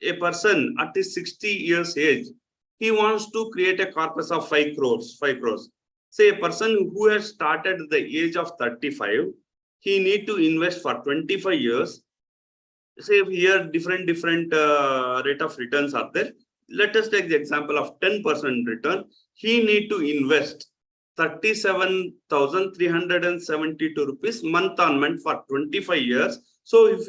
a person at his 60 years age, he wants to create a corpus of 5 crores. Say a person who has started at the age of 35, he need to invest for 25 years. Say here different rate of returns are there. Let us take the example of 10% return. He need to invest 37,372 rupees month on month for 25 years. So if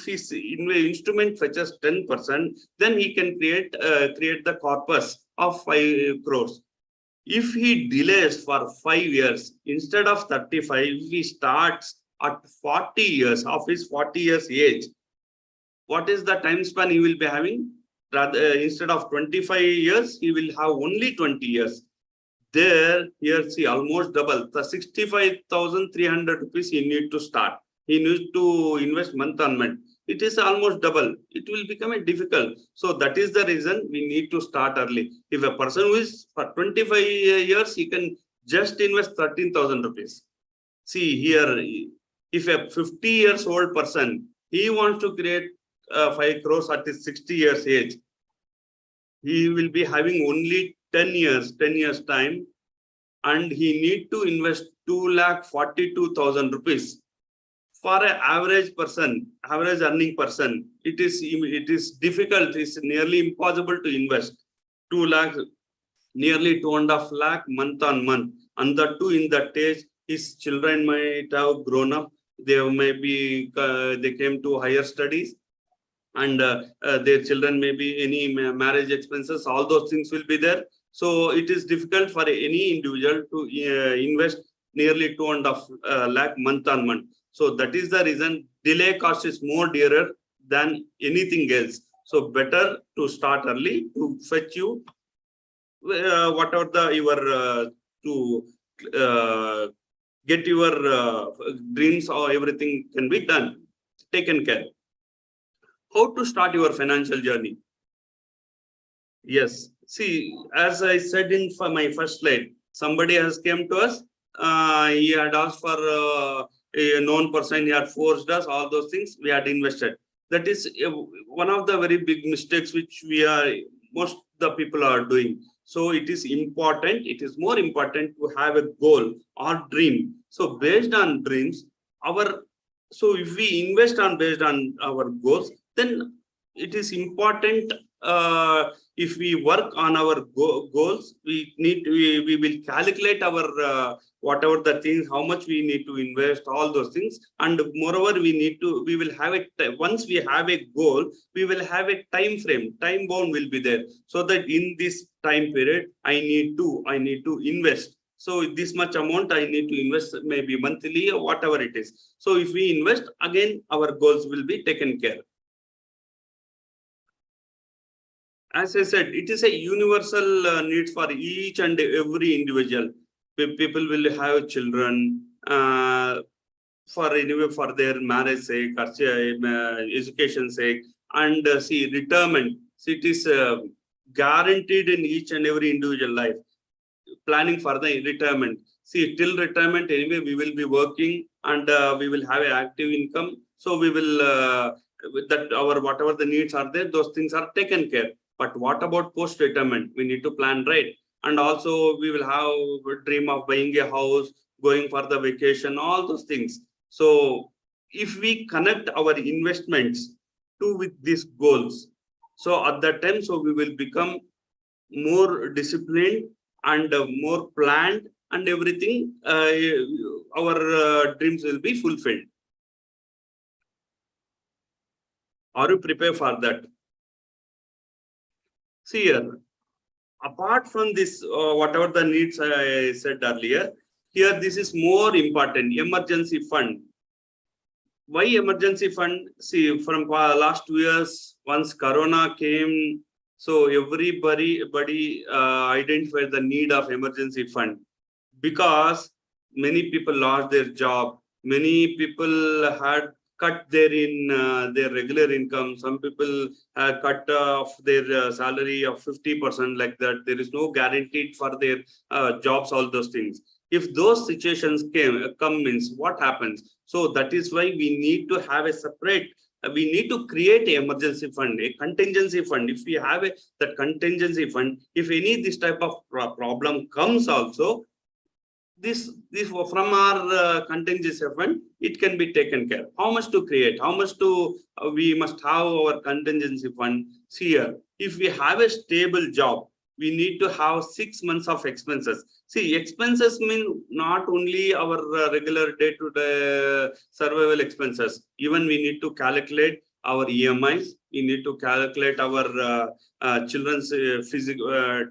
his instrument fetches 10%, then he can create the corpus of 5 crores. If he delays for 5 years, instead of 35, he starts at 40 years of his 40 years age. What is the time span he will be having? Rather, instead of 25 years, he will have only 20 years. Here, see, almost double. The 65,300 rupees he need to start. He needs to invest month on month. It is almost double. It will become a difficult. So that is the reason we need to start early. If a person who is for 25 years, he can just invest 13,000 rupees. See here, if a 50 years old person, he wants to create 5 crores at his 60 years age, he will be having only 10 years time, and he need to invest 2,42,000 rupees. For an average earning person, it is difficult. It's nearly impossible to invest 2 lakh, nearly 2.5 lakh month on month. And that too, in that age, his children might have grown up. They they came to higher studies, and their children may be any marriage expenses. All those things will be there. So it is difficult for any individual to invest nearly 2.5 lakh month on month. So that is the reason delay cost is more dearer than anything else. So better to start early to fetch you whatever to get your dreams or everything can be done, taken care. How to start your financial journey? Yes, see, as I said in my first slide, somebody has came to us. He had asked for a known person, he had forced us, all those things we had invested. That is one of the very big mistakes which most the people are doing. So it is more important to have a goal or dream. So based on dreams, so if we invest based on our goals, then it is important. If we work on our goals, we will calculate our whatever the things, how much we need to invest, all those things. And moreover, we will have once we have a goal, we will have a time frame, time bound will be there. So that in this time period, I need to invest. So this much amount I need to invest, maybe monthly or whatever it is. So if we invest, again, our goals will be taken care. As I said, it is a universal need for each and every individual. People will have children for their marriage sake, education sake, and see retirement. See, it is guaranteed in each and every individual life. Planning for the retirement. See, till retirement anyway, we will be working and we will have an active income. So we will whatever the needs are there, those things are taken care. But what about post-retirement? We need to plan, right? And also we will have a dream of buying a house, going for the vacation, all those things. So if we connect our investments to with these goals, so at that time, so we will become more disciplined and more planned, and everything, our dreams will be fulfilled. Are you prepared for that? See here, apart from this, whatever the needs I said earlier, here this is more important, emergency fund. Why emergency fund? See, from last 2 years, once Corona came, so everybody identified the need of emergency fund, because many people lost their job. Many people had cut their regular income. Some people had cut off their salary of 50%, like that. There is no guaranteed for their jobs, all those things. If those situations come means what happens? So that is why we need to have a separate, we need to create an emergency fund, a contingency fund. If we have that contingency fund, if any this type of problem comes also, this from our contingency fund, it can be taken care. How much to create? How much to we must have our contingency fund? See here, if we have a stable job, we need to have 6 months of expenses. See, expenses mean not only our regular day-to-day survival expenses. Even we need to calculate our EMIs. We need to calculate our children's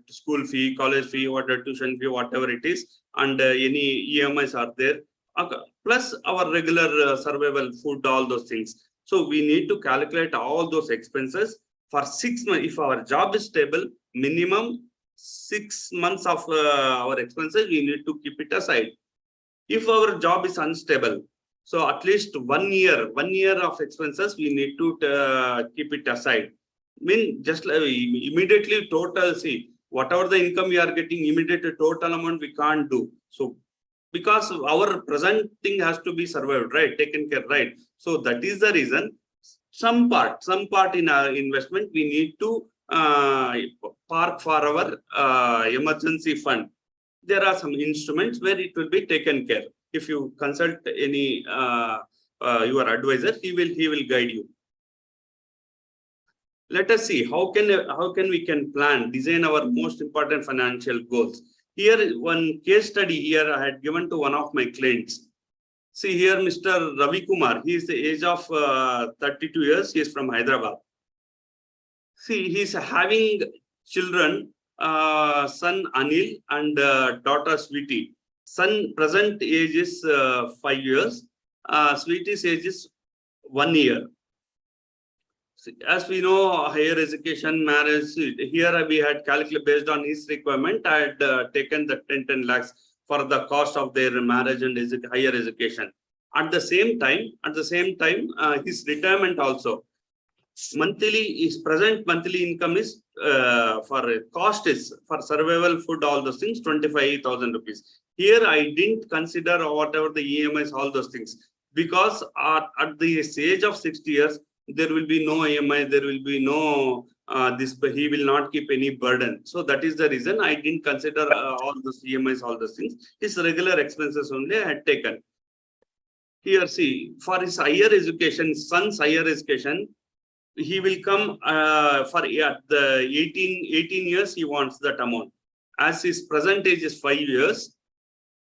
school fee, college fee, water tuition fee, whatever it is, and any EMIs are there. Plus our regular survival food, all those things. So we need to calculate all those expenses for 6 months. If our job is stable, minimum 6 months of our expenses, we need to keep it aside. If our job is unstable, so at least 1 year of expenses, we need to keep it aside. Just immediately total, see, whatever the income we are getting, immediate total amount we can't do. So because our present thing has to be survived, right? Taken care, right? So that is the reason. Some part in our investment we need to park for our emergency fund. There are some instruments where it will be taken care. If you consult any your advisor, he will guide you. Let us see how can we plan, design our most important financial goals. Here, one case study here I had given to one of my clients. See here, Mr. Ravi Kumar. He is the age of 32 years. He is from Hyderabad. See, he is having children, son Anil and daughter Sweetie. Son present age is 5 years. Sweetie's age is 1 year. As we know, higher education, marriage, here we had calculated based on his requirement. I had taken the 10 lakhs for the cost of their marriage and higher education. At the same time, his retirement also. His present monthly income is for cost is for survival, food, all those things, 25,000 rupees. Here I didn't consider whatever the EMIs, all those things, because at the age of 60 years, there will be no EMI, there will be no he will not keep any burden. So that is the reason I didn't consider all those EMIs, all those things. His regular expenses only I had taken. Here, see, for his higher education, son's higher education, he will come for the 18 years, he wants that amount. As his present age is 5 years,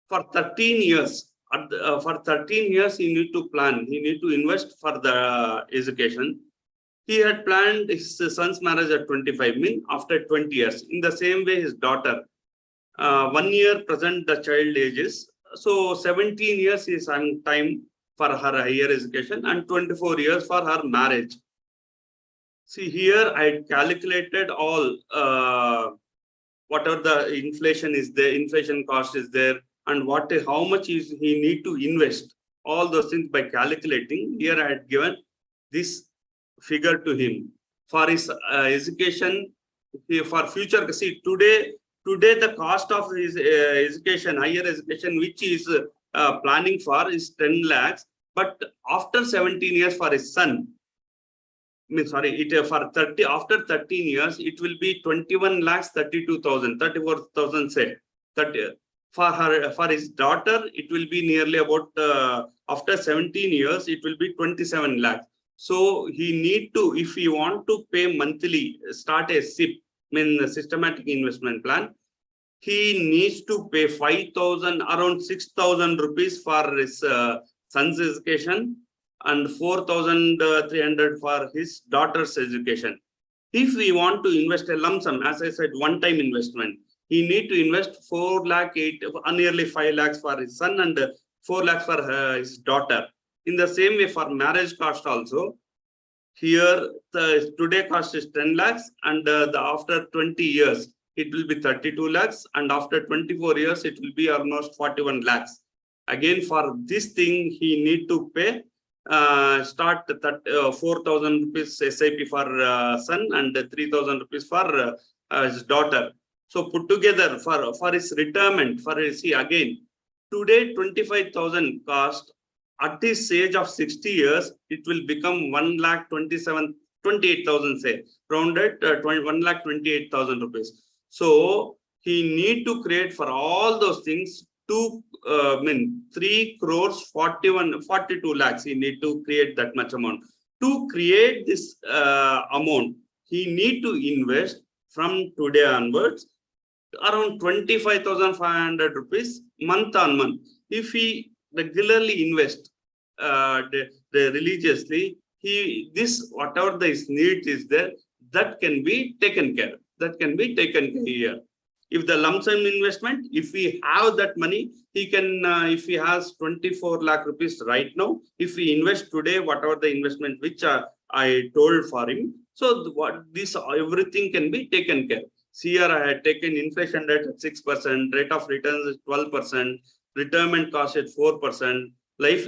for 13 years, for 13 years, he need to plan, he need to invest for the education. He had planned his son's marriage at 25, after 20 years. In the same way, his daughter, 1 year present the child ages. So 17 years is on time for her higher education and 24 years for her marriage. See here, I calculated all whatever the inflation is there, inflation cost is there, and how much is he need to invest. All those things by calculating. Here I had given this figure to him for his education, for future. See, today the cost of his education, higher education, which he is planning for, is 10 lakhs. But after 17 years for his son, after 13 years, it will be 21 lakhs 32,000, 34,000 said. For his daughter, it will be nearly about after 17 years, it will be 27 lakhs. So he need to, if he want to pay monthly, start a SIP, mean systematic investment plan, he needs to pay 5,000, around 6,000 rupees for his son's education and 4,300 for his daughter's education. If we want to invest a lump sum, as I said, one-time investment, he need to invest 4 lakh, nearly 5 lakhs for his son and 4 lakhs for his daughter. In the same way for marriage cost also, here the today cost is 10 lakhs and after 20 years, it will be 32 lakhs and after 24 years, it will be almost 41 lakhs. Again, for this thing, he need to pay, start 4,000 rupees SIP for son and 3,000 rupees for his daughter. So put together for his retirement, for his, see again, today 25,000 cost, at this age of 60 years, it will become 1,28,000 say, rounded 1,28,000 rupees. So he need to create for all those things 3 crores 42 lakhs. He need to create that much amount. To create this amount, he need to invest from today onwards around 25,500 rupees month on month. If he regularly invest religiously, this whatever his need is there, that can be taken care. That can be taken care here. If the lump sum investment, if we have that money, he can, if he has 24 lakh rupees right now, if we invest today, whatever the investment which I told for him, so this everything can be taken care. See here, I had taken inflation rate at 6%, rate of returns is 12%, retirement cost at 4%, life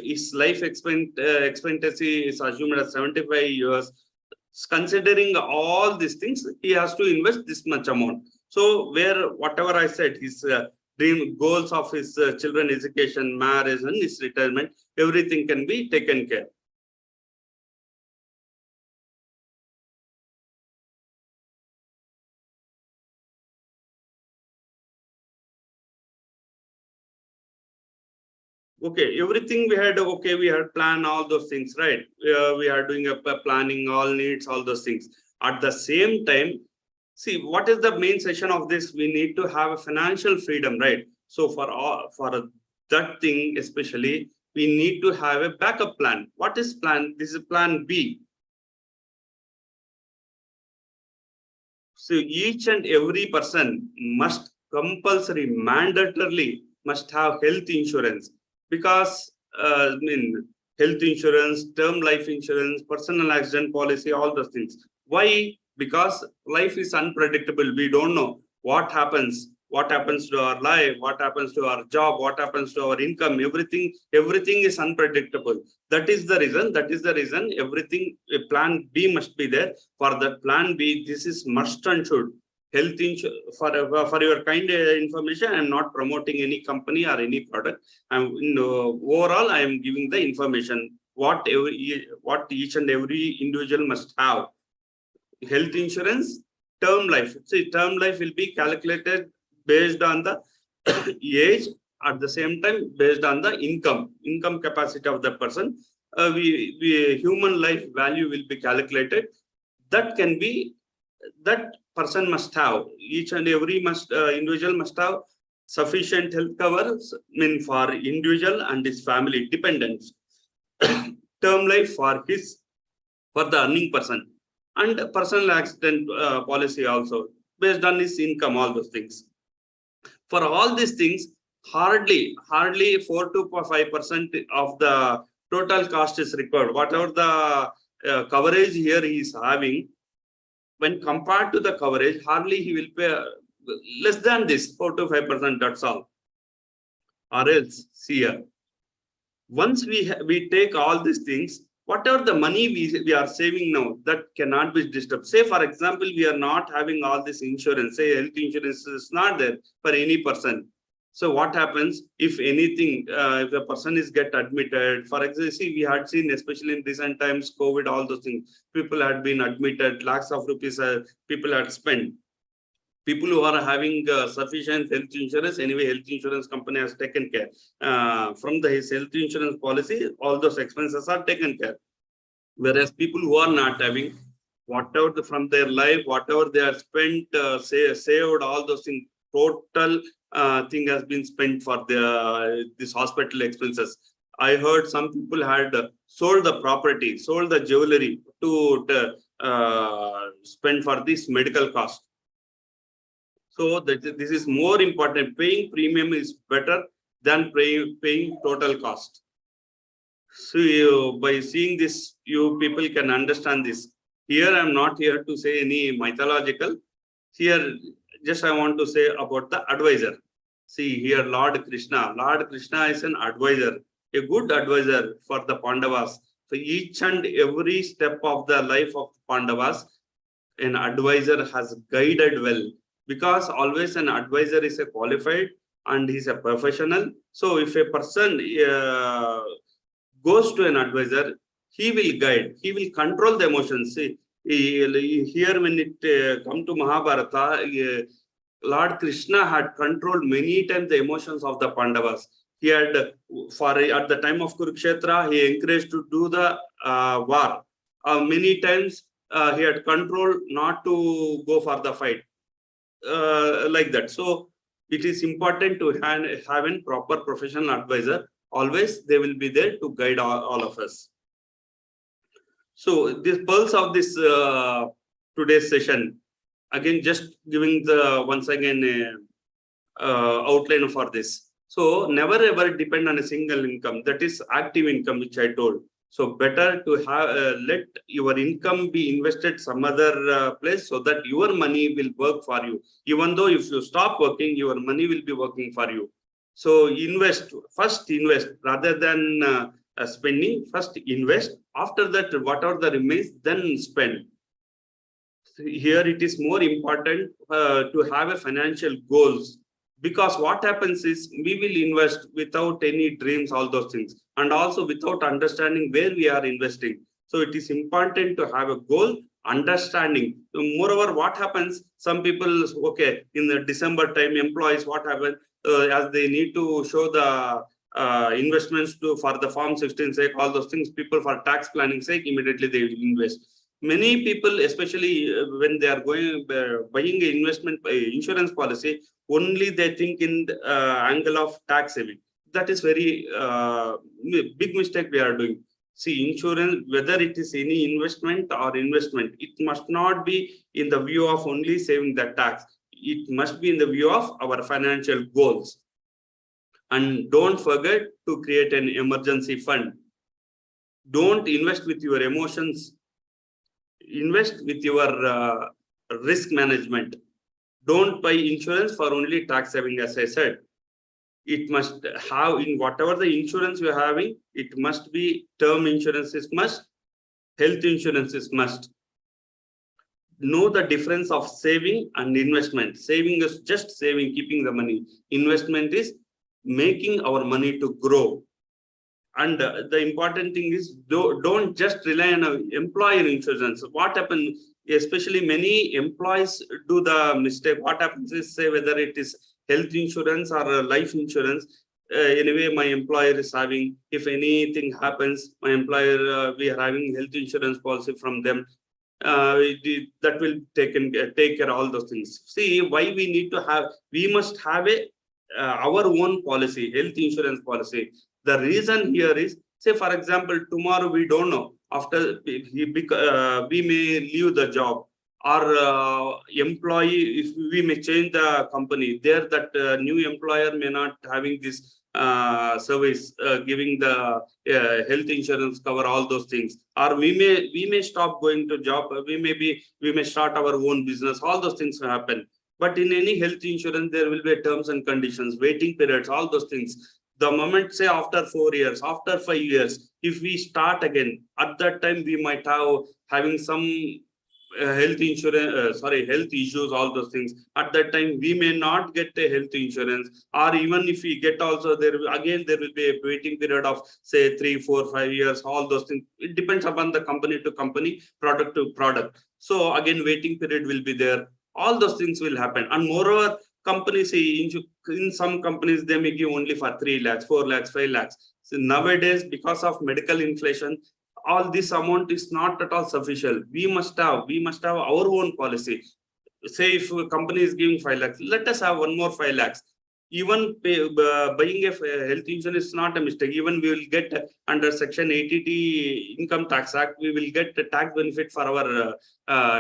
expectancy is assumed as 75 years. Considering all these things, he has to invest this much amount. So where whatever I said, his dream goals of his children education, marriage and his retirement, everything can be taken care. Okay, everything we had, okay, we had planned all those things, right? We are doing a planning, all needs, all those things. At the same time, see, what is the main session of this? We need to have a financial freedom, right? So for that thing, especially, we need to have a backup plan. What is plan? This is plan B. So each and every person must compulsory, mandatorily must have health insurance, because health insurance, term life insurance, personal accident policy, all those things. Why? Because life is unpredictable. We don't know what happens to our life, what happens to our job, what happens to our income, everything is unpredictable. That is the reason everything, a plan B must be there. For that plan B, this is must and should. Health insurance, for your kind information, I am not promoting any company or any product. Overall, I am giving the information what each and every individual must have. Health insurance, term life. See, term life will be calculated based on the age, at the same time based on the income capacity of the person. Human life value will be calculated. That can be, that person must have, each and every individual must have sufficient health cover, for individual and his family dependents. Term life for the earning person, and personal accident policy also based on his income, all those things. For all these things, hardly 4 to 5% of the total cost is required. Whatever the coverage here he is having, when compared to the coverage, hardly he will pay less than this 4 to 5%. That's all. Or else, see here, once we take all these things, whatever the money we are saving now, that cannot be disturbed. Say, for example, we are not having all this insurance. Say, health insurance is not there for any person. So what happens if anything, if a person is get admitted, for example, see, we had seen, especially in recent times, COVID, all those things, people had been admitted, lakhs of rupees people had spent. People who are having sufficient health insurance, anyway, health insurance company has taken care. From his health insurance policy, all those expenses are taken care. Whereas people who are not having, whatever from their life, whatever they have spent, saved, all those things, total thing has been spent for this hospital expenses. I heard some people had sold the property, sold the jewelry to spend for this medical cost. So this is more important. Paying premium is better than paying total cost. So by seeing this, you people can understand this. Here I'm not here to say any mythological. Here just I want to say about the advisor. See here, Lord Krishna. Lord Krishna is an advisor, a good advisor for the Pandavas. So each and every step of the life of Pandavas, an advisor has guided well. Because always an advisor is a qualified and he's a professional. So if a person goes to an advisor, he will guide, he will control the emotions. See, here when it come to Mahabharata, Lord Krishna had controlled many times the emotions of the Pandavas. He had, at the time of Kurukshetra, he encouraged to do the war. Many times he had control not to go for the fight. Like that. So it is important to have a proper professional advisor. Always they will be there to guide all of us. So this pulse of this today's session, again just giving the once again outline for this. So never ever depend on a single income, that is active income, which I told. So better to have let your income be invested some other place, so that your money will work for you. Even though if you stop working, your money will be working for you. So first invest rather than spending. First invest. After that, whatever the remains, then spend. Here it is more important to have a financial goals. Because what happens is we will invest without any dreams, all those things, and also without understanding where we are investing. So it is important to have a goal, understanding. Moreover, what happens, some people, okay, in the December time, employees, what happens, as they need to show the investments for the Form 16 sake, all those things, people for tax planning sake, immediately they will invest. Many people, especially when they are buying an investment insurance policy, only they think in the angle of tax saving. That is very big mistake we are doing. See, insurance, whether it is any investment, it must not be in the view of only saving the tax. It must be in the view of our financial goals. And don't forget to create an emergency fund. Don't invest with your emotions. Invest with your risk management. Don't buy insurance for only tax saving, as I said. It must have, in whatever the insurance you're having, it must be term insurance is must, health insurance is must. Know the difference of saving and investment. Saving is just saving, keeping the money. Investment is making our money to grow. And the important thing is, don't just rely on employer insurance. What happens, especially many employees do the mistake. What happens is, say whether it is health insurance or life insurance, anyway, my employer is having, if anything happens, my employer, we are having health insurance policy from them. That will take care of all those things. See, why we need to have, we must have our own policy, health insurance policy. The reason here is, say for example, tomorrow we don't know, after we may leave the job, or employee, if we may change the company, there that new employer may not having this service, giving the health insurance cover, all those things, or we may stop going to job, we may start our own business, all those things happen. But in any health insurance, there will be terms and conditions, waiting periods, all those things. The moment, say after 4 years, after 5 years, if we start again, at that time we might having some health insurance, health issues, all those things. At that time, we may not get a health insurance, or even if we get also, there will be a waiting period of say 3, 4, 5 years, all those things. It depends upon the company to company, product to product. So again, waiting period will be there. all those things will happen. And moreover, companies, in some companies, they may give only for 3 lakhs, 4 lakhs, 5 lakhs. So nowadays, because of medical inflation, all this amount is not at all sufficient. We must have our own policy. Say if a company is giving 5 lakhs, let us have one more 5 lakhs. Even buying a health insurance is not a mistake. Even we will get under Section 80T Income Tax Act, we will get a tax benefit for our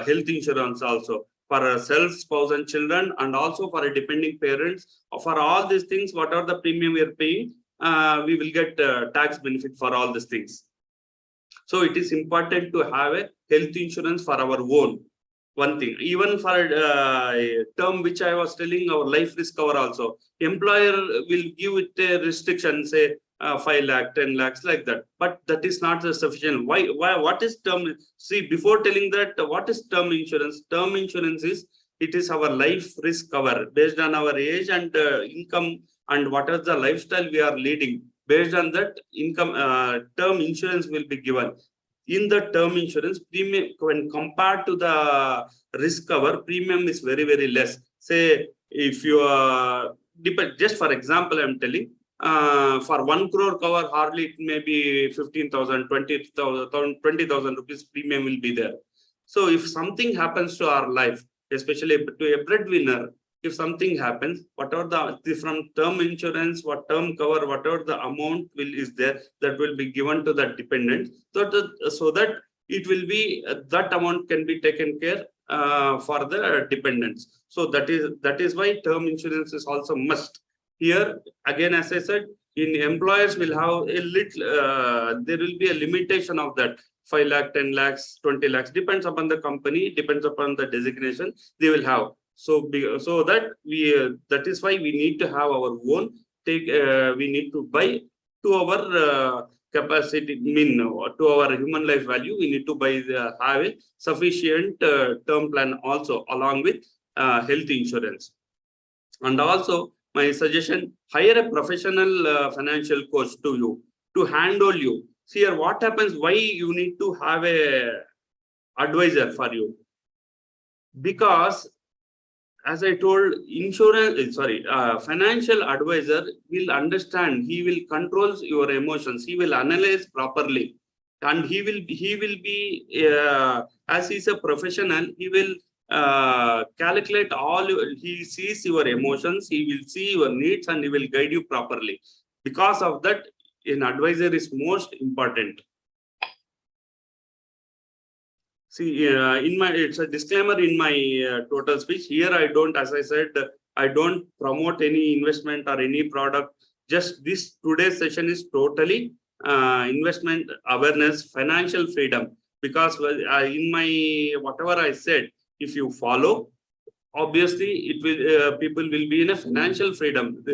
health insurance also, for ourself, spouse and children, and also for a depending parents. For all these things, whatever the premium we are paying, we will get tax benefit for all these things. So it is important to have a health insurance for our own. One thing, even for a term which I was telling, our life risk cover also, employer will give it a restriction, say 5 lakh, 10 lakhs, like that. But that is not sufficient. Why? What is term? See, before telling that, what is term insurance? Term insurance is, it is our life risk cover based on our age and income and what is the lifestyle we are leading. Based on that income, term insurance will be given. In the term insurance, premium, when compared to the risk cover, premium is very, very less. Say, if you just for example, I'm telling, for 1 crore cover, hardly it may be 15,000, 20,000 rupees premium will be there. So if something happens to our life, especially to a breadwinner, if something happens, whatever the from term insurance, what term cover, whatever the amount is there, that will be given to the dependent, so that it will be that amount can be taken care for the dependents. So that is why term insurance is also must. Here again, as I said, in employers will have a little, there will be a limitation of that 5 lakh, 10 lakhs, 20 lakhs, depends upon the company, depends upon the designation they will have. So that that is why we need to have our own. We need to buy to our capacity, to our human life value. We need to have a sufficient term plan also along with health insurance. And also, my suggestion: hire a professional financial coach to you to handle you. See here, what happens? Why you need to have a advisor for you? Because, as I told, financial advisor will understand. He will control your emotions. He will analyze properly, and he will be as he's a professional. He will calculate all. He sees your emotions. He will see your needs, and he will guide you properly. Because of that, an advisor is most important. See, it's a disclaimer in my total speech. Here, I don't, as I said, I don't promote any investment or any product. Just this today's session is totally investment awareness, financial freedom. Because in my whatever I said, if you follow, obviously it will people will be in a financial freedom.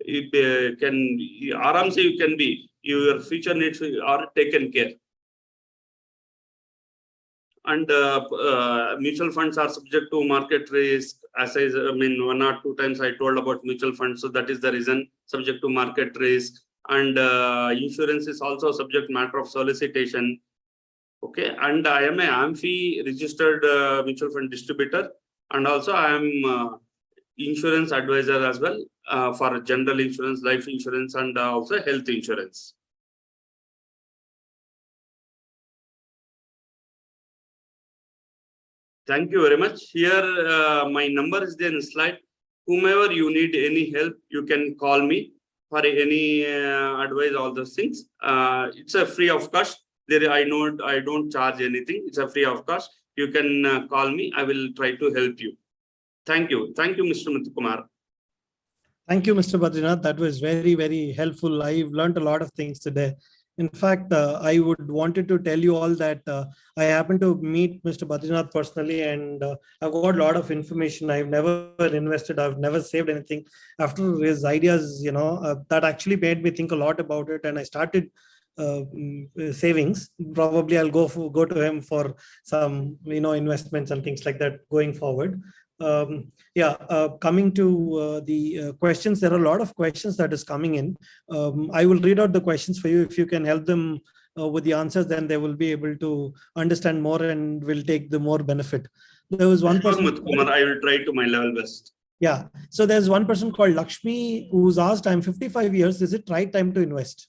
It can aram you can be, your future needs are taken care. And mutual funds are subject to market risk. As I mean, 1 or 2 times I told about mutual funds. So that is the reason, subject to market risk. And insurance is also subject matter of solicitation. Okay. And I am a AMFI registered mutual fund distributor. And also I am insurance advisor as well for general insurance, life insurance, and also health insurance. Thank you very much. Here, my number is there in the slide. Whomever you need any help, you can call me for any advice, all those things. It's a free of cost. I don't charge anything. It's a free of cost. You can call me. I will try to help you. Thank you. Thank you, Mr. Muthukumar. Thank you, Mr. Badrinath. That was very, very helpful. I've learned a lot of things today. In fact, I would wanted to tell you all that I happened to meet Mr. Badrinath personally, and I've got a lot of information. I've never invested. I've never saved anything. After his ideas, that actually made me think a lot about it, and I started savings. Probably I'll go to him for some, investments and things like that going forward. Coming to the questions, there are a lot of questions that is coming in. I will read out the questions for you. If you can help them with the answers, then they will be able to understand more and will take the more benefit. There was one Sure, person. Muthukumar, I will try to my level best. Yeah. So there's one person called Lakshmi who's asked, I'm 55 years. Is it right time to invest?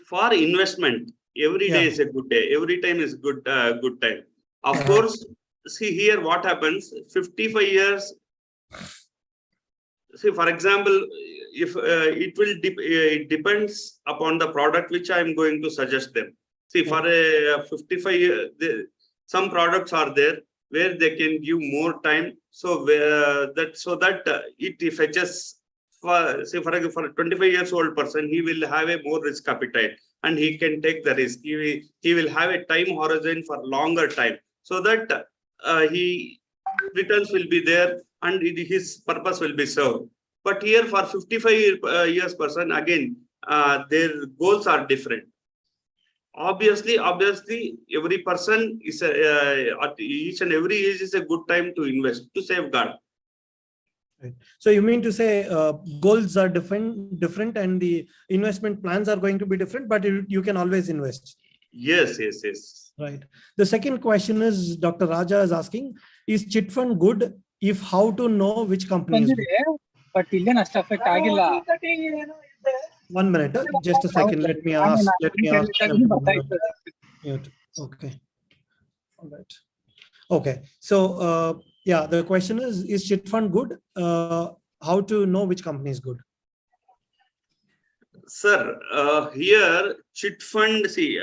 For investment, every day Yeah. is a good day. Every time is good time. Of Uh-huh. course, see here what happens. 55 years. See, for example, if it depends upon the product which I am going to suggest them. See, for a 55 year, some products are there where they can give more time. So it fetches for say for a 25 years old person, he will have a more risk appetite and he can take the risk. He will have a time horizon for longer time, so that he returns will be there and his purpose will be served. But here for 55 years person, again, their goals are different. Obviously, every person is at each and every age is a good time to invest, to safeguard. Right. So you mean to say goals are different and the investment plans are going to be different, but you can always invest. Yes. Right. The second question is Dr. Raja is asking, is chit fund good? If how to know which company is good? But One minute, just a second. Let me ask. Mute. Okay. All right. Okay. So yeah, the question is chit fund good? How to know which company is good? Sir, here chit fund, see,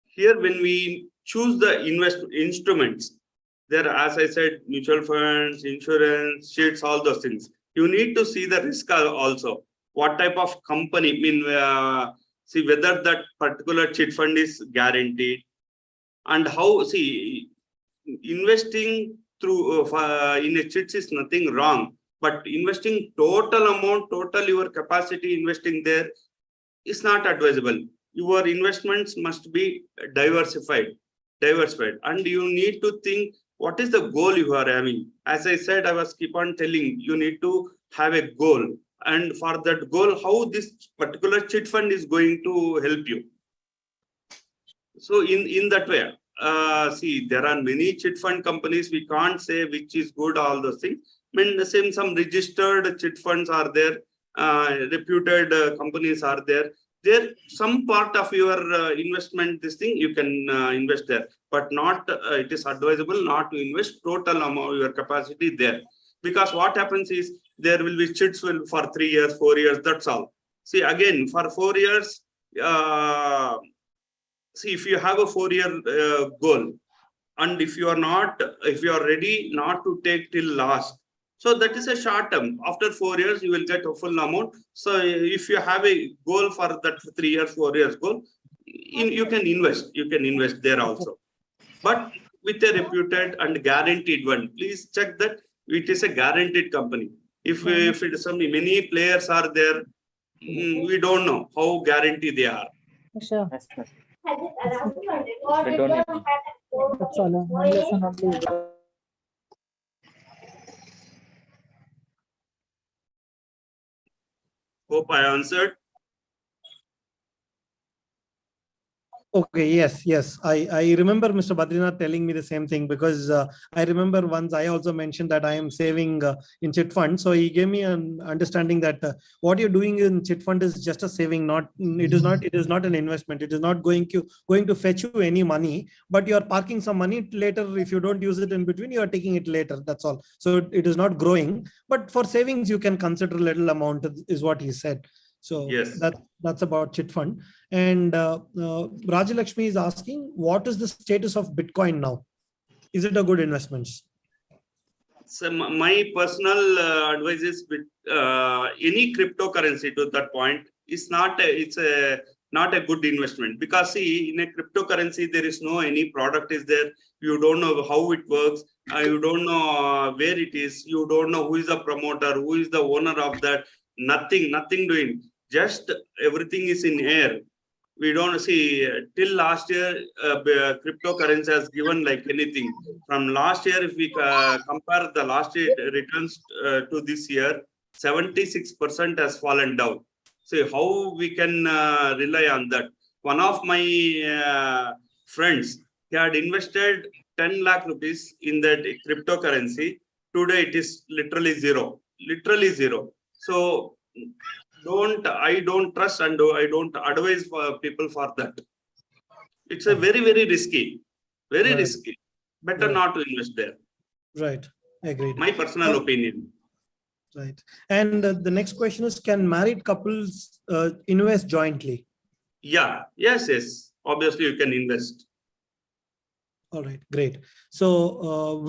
here when we choose the investment instruments, there, as I said, mutual funds, insurance, chits, all those things. You need to see the risk also. What type of company, see whether that particular chit fund is guaranteed, and how, see, investing through in a chits is nothing wrong, but investing total amount, total your capacity investing there is not advisable. Your investments must be diversified, and you need to think what is the goal you are having. As I said, I was keep on telling you need to have a goal, and for that goal, how this particular chit fund is going to help you. So in that way, see, there are many chit fund companies. We can't say which is good, all those things. I mean, the same, some registered chit funds are there, reputed companies are there. There, some part of your investment, this thing you can invest there, but not. It is advisable not to invest total amount of your capacity there, because what happens is there will be chits for 3 years, 4 years. That's all. See, again, for 4 years. See, if you have a 4-year goal, and if you are ready not to take till last, so that is a short term. After 4 years, you will get a full amount. So if you have a goal for that 3 years, 4 years goal, you can invest. You can invest there also, but with a reputed and guaranteed one. Please check that it is a guaranteed company. If it is some many players are there, we don't know how guaranteed they are. Sure. They don't need me. That's all. Hope I answered. Okay, yes. I remember Mr. Badrinath telling me the same thing, because I remember once I also mentioned that I am saving in chit fund. So he gave me an understanding that what you're doing in chit fund is just a saving, it is not an investment. It is not going to fetch you any money, but you are parking some money later. If you don't use it in between, you are taking it later. That's all. So it is not growing, but for savings, you can consider a little amount, is what he said. So Yes. that's about chit fund. And Rajalakshmi is asking, what is the status of Bitcoin now? Is it a good investment? So my personal advice is with any cryptocurrency to that point is not not a good investment, because see, in a cryptocurrency there is no any product is there. You don't know how it works. You don't know where it is. You don't know who is the promoter, who is the owner of that. Nothing doing. Just everything is in air. We don't see till last year cryptocurrency has given like anything. From last year, if we compare the last year returns to this year, 76% has fallen down. So how we can rely on that? One of my friends, he had invested 10 lakh rupees in that cryptocurrency. Today it is literally zero. So I don't trust and I don't advise for people for that. It's a very, very risky, Right. risky. Better Right. not to invest there. Right. Agreed. My personal opinion. Right. And the next question is, can married couples invest jointly? Yeah, yes. Obviously, you can invest. All right, great. So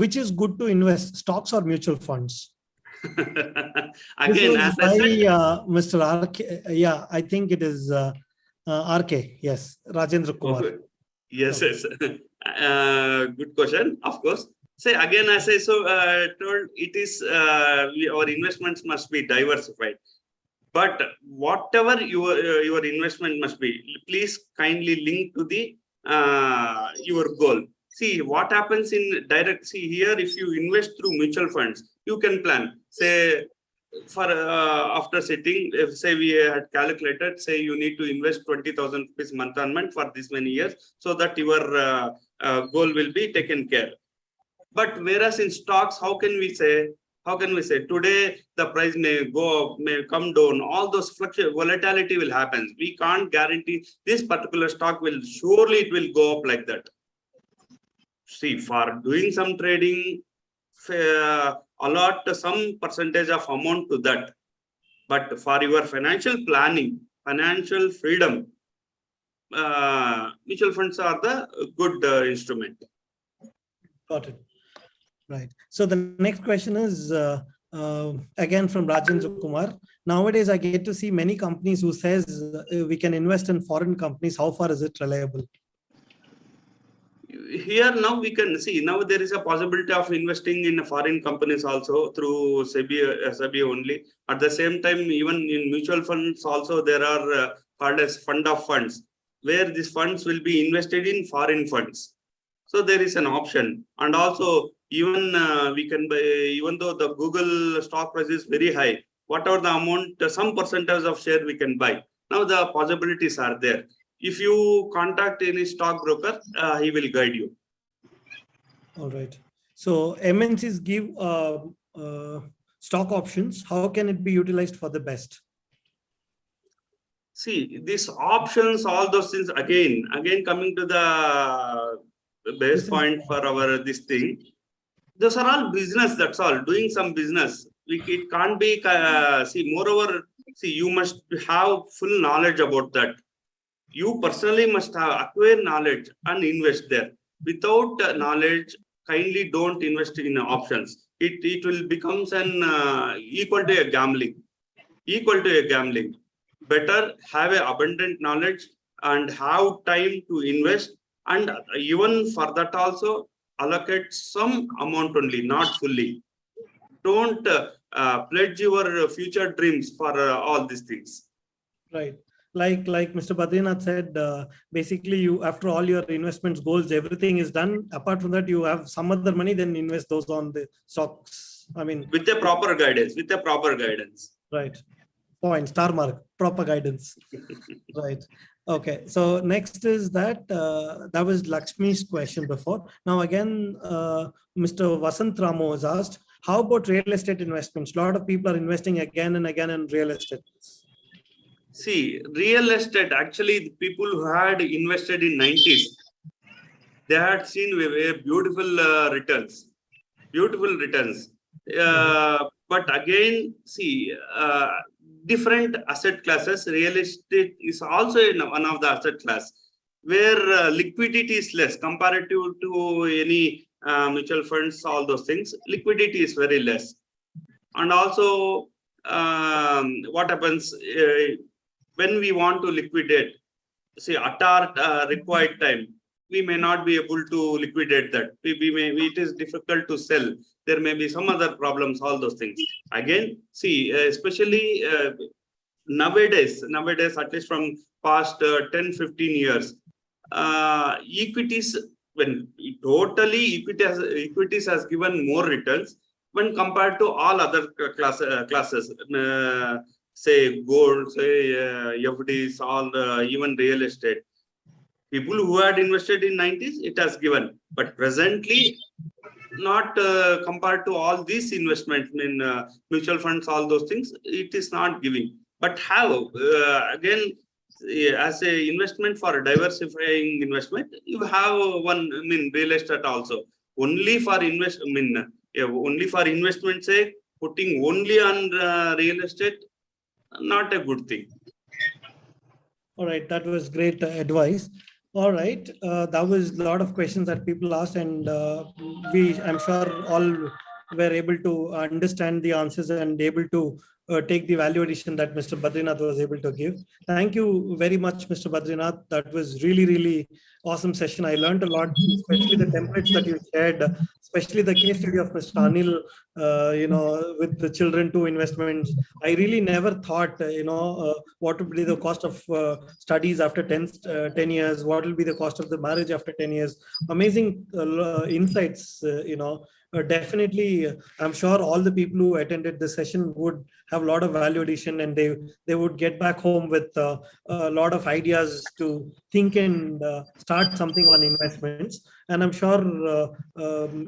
which is good to invest, stocks or mutual funds? Again, This as was I by said, Mr. RK. Yeah, I think it is RK. Yes, Rajendra Kumar. okay. Yes, Okay. yes. Good question, of course. Say again, as I told, it is our investments must be diversified. But whatever your investment must be, please kindly link to the your goal. See what happens in direct. See here, if you invest through mutual funds, you can plan. Say for after sitting, if say we had calculated, say you need to invest 20,000 rupees month on month for this many years, so that your goal will be taken care. But whereas in stocks, how can we say today the price may go up, may come down, all those volatility will happen. We can't guarantee this particular stock will surely it will go up like that. See, for doing some trading, allot some percentage of amount to that. But for your financial planning, financial freedom, mutual funds are the good instrument. Got it. Right. So the next question is again from Rajendra Kumar. Nowadays, I get to see many companies who says we can invest in foreign companies. How far is it reliable? Here now we can see, now there is a possibility of investing in foreign companies also through SEBI only. At the same time, even in mutual funds also there are called as fund of funds, where these funds will be invested in foreign funds. So there is an option. And also even we can buy, even though the Google stock price is very high, whatever the amount, some percentage of share we can buy. Now the possibilities are there. If you contact any stockbroker, he will guide you. All right. So MNCs give stock options. How can it be utilized for the best? See, these options, all those things, again coming to the base point for our this thing. Those are all business, that's all. Doing some business. It can't be, see, moreover, see, you must have full knowledge about that. You personally must have acquire knowledge and invest there. Without knowledge, kindly don't invest in options. It will become an equal to a gambling. Better have a abundant knowledge and have time to invest, and even for that also allocate some amount only, not fully. Don't pledge your future dreams for all these things. Right. Like Mr. Badrinath said, basically you, after all your investments goals, everything is done. Apart from that, you have some other money, then invest those on the stocks. I mean, with a proper guidance, Right. Point, star mark, proper guidance. Right. Okay. So next is that, that was Lakshmi's question before. Now again, Mr. Vasant Ramo has asked, how about real estate investments? A lot of people are investing again and again in real estate. See, real estate, actually, the people who had invested in 90s, they had seen beautiful returns. But again, see, different asset classes, real estate is also one of the asset class where liquidity is less comparative to any mutual funds, all those things. Liquidity is very less. And also, what happens when we want to liquidate, say at our required time, we may not be able to liquidate that. It is difficult to sell. There may be some other problems, all those things. Again, see, especially nowadays, at least from past 10, 15 years, equities, when totally equities has given more returns when compared to all other classes. Say gold, say FDs, all even real estate. People who had invested in 90s, it has given. But presently, not compared to all these investments in mutual funds, all those things, it is not giving. But how? Again, as a investment for diversifying investment, you have one, I mean, real estate also. Only for only for investment sake, putting only on real estate, not a good thing. All right, that was great advice. All right, that was a lot of questions that people asked, and I'm sure all were able to understand the answers and able to take the value addition that Mr. Badrinath was able to give. Thank you very much, Mr. Badrinath. That was really, really awesome session. I learned a lot, especially the templates that you shared, especially the case study of Mr. Anil, with the children to investments. I really never thought, what would be the cost of studies after 10 years, what will be the cost of the marriage after 10 years. Amazing insights, definitely. I'm sure all the people who attended the session would have a lot of value addition, and they would get back home with a lot of ideas to think and start something on investments. And I'm sure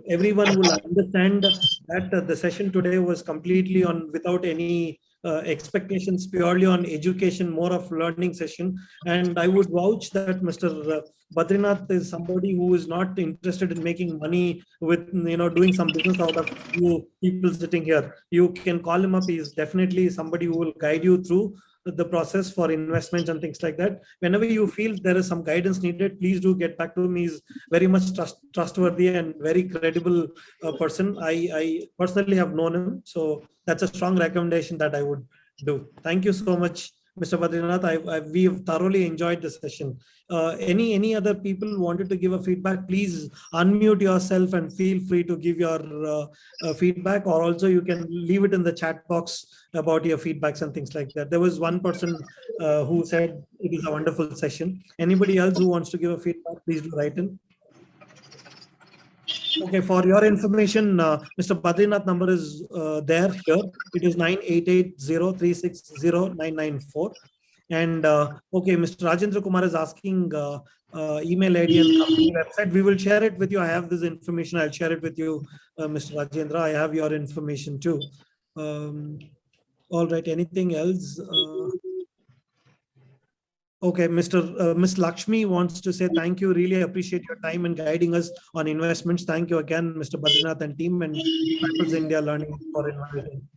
everyone will understand that the session today was completely on without any expectations, purely on education, more of learning session. And I would vouch that Mr. Badrinath is somebody who is not interested in making money with, doing some business out of you people sitting here. You can call him up. He is definitely somebody who will guide you through the process for investments and things like that. Whenever you feel there is some guidance needed, please do get back to him. He's very much trustworthy and very credible person. I personally have known him, so that's a strong recommendation that I would do. Thank you so much, Mr. Badrinath. We've thoroughly enjoyed the session. Any other people wanted to give a feedback, please unmute yourself and feel free to give your feedback, or also you can leave it in the chat box about your feedbacks and things like that. There was one person who said it is a wonderful session. Anybody else who wants to give a feedback, please do write in. Okay, for your information, Mr. Badrinath number is there here. It is 9880360994. And okay, Mr. Rajendra Kumar is asking email ID and company website. We will share it with you. I have this information. I'll share it with you, Mr. Rajendra. I have your information too. All right. Anything else? Okay, Miss Lakshmi wants to say thank you. Really appreciate your time and guiding us on investments. Thank you again, Mr. Badrinath and team, and Pipers India Learning for inviting.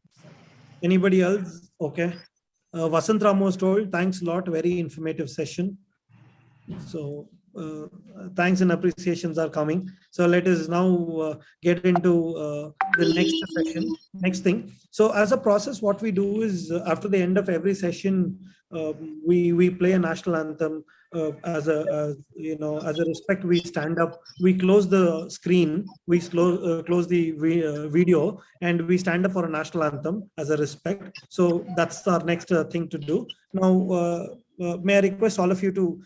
Anybody else? Okay. Vasant Ram was told, thanks a lot. Very informative session. So thanks and appreciations are coming. So let us now get into the next session, next thing. So as a process, what we do is after the end of every session, we play a national anthem. As a respect, we stand up, we close the screen, we close the video, and we stand up for a national anthem as a respect. So that's our next thing to do. Now, may I request all of you to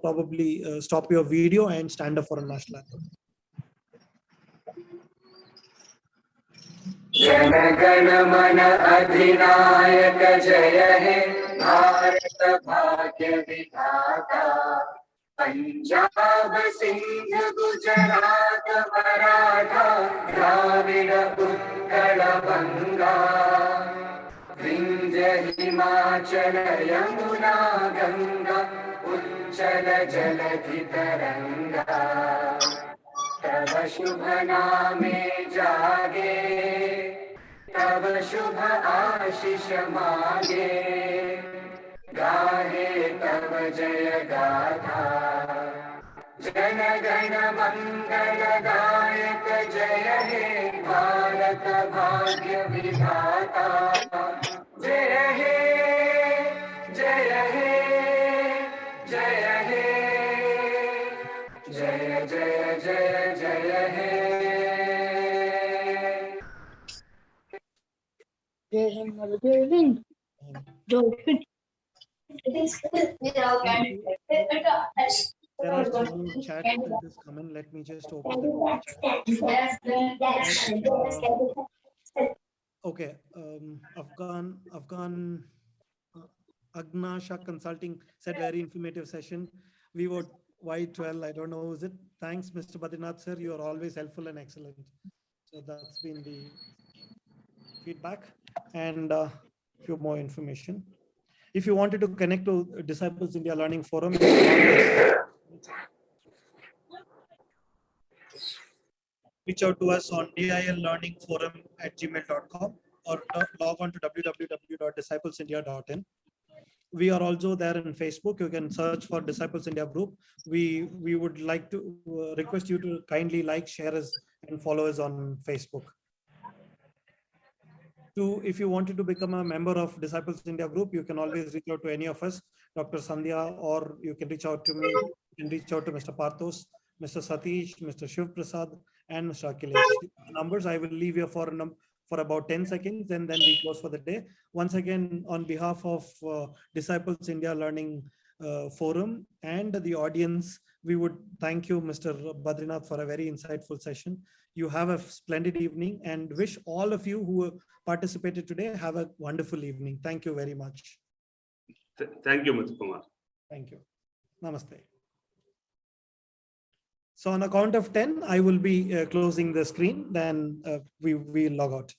probably stop your video and stand up for a national anthem. Jana Gana Mana Adhinayaka Jaya He Bharat Bhagya Vidhata Punjab Sindh Gujarat Maratha Dravida Utkala Banga Vindhya Himachala Yamuna Ganga Uchala Jaladhi Taranga तब शुभ नामे जागे तब शुभ आशीष मागे गाहे तब जय गाथा जन गण मंगल दायक जय हे भारत भाग्य विधाता जय हे जय हे जय हे जय जय जय जय हे There are some chat that is coming. Let me just open the chat. Okay, Afghan Agnasha Consulting said very informative session. We would Y12, I don't know who is it. Thanks, Mr. Badrinath, sir. You are always helpful and excellent. So that's been the feedback and few more information. If you wanted to connect to Disciples India Learning Forum, you can reach out to us on dillearningforum@gmail.com or log on to www.disciplesindia.in. We are also there in Facebook. You can search for Disciples India Group. We would like to request you to kindly like, share us, and follow us on Facebook. If you wanted to become a member of Disciples India Group, you can always reach out to any of us, Dr. Sandhya, or you can reach out to me. You can reach out to Mr. Parthos, Mr. Satish, Mr. Shiv Prasad, and Mr. Akhilesh. Numbers I will leave you for about 10 seconds, and then we close for the day. Once again, on behalf of Disciples India Learning Forum and the audience, we would thank you, Mr. Badrinath, for a very insightful session. You have a splendid evening, and wish all of you who participated today have a wonderful evening. Thank you very much. Thank you, Mr. Kumar. Thank you. Namaste. So on a count of 10, I will be closing the screen, then we log out.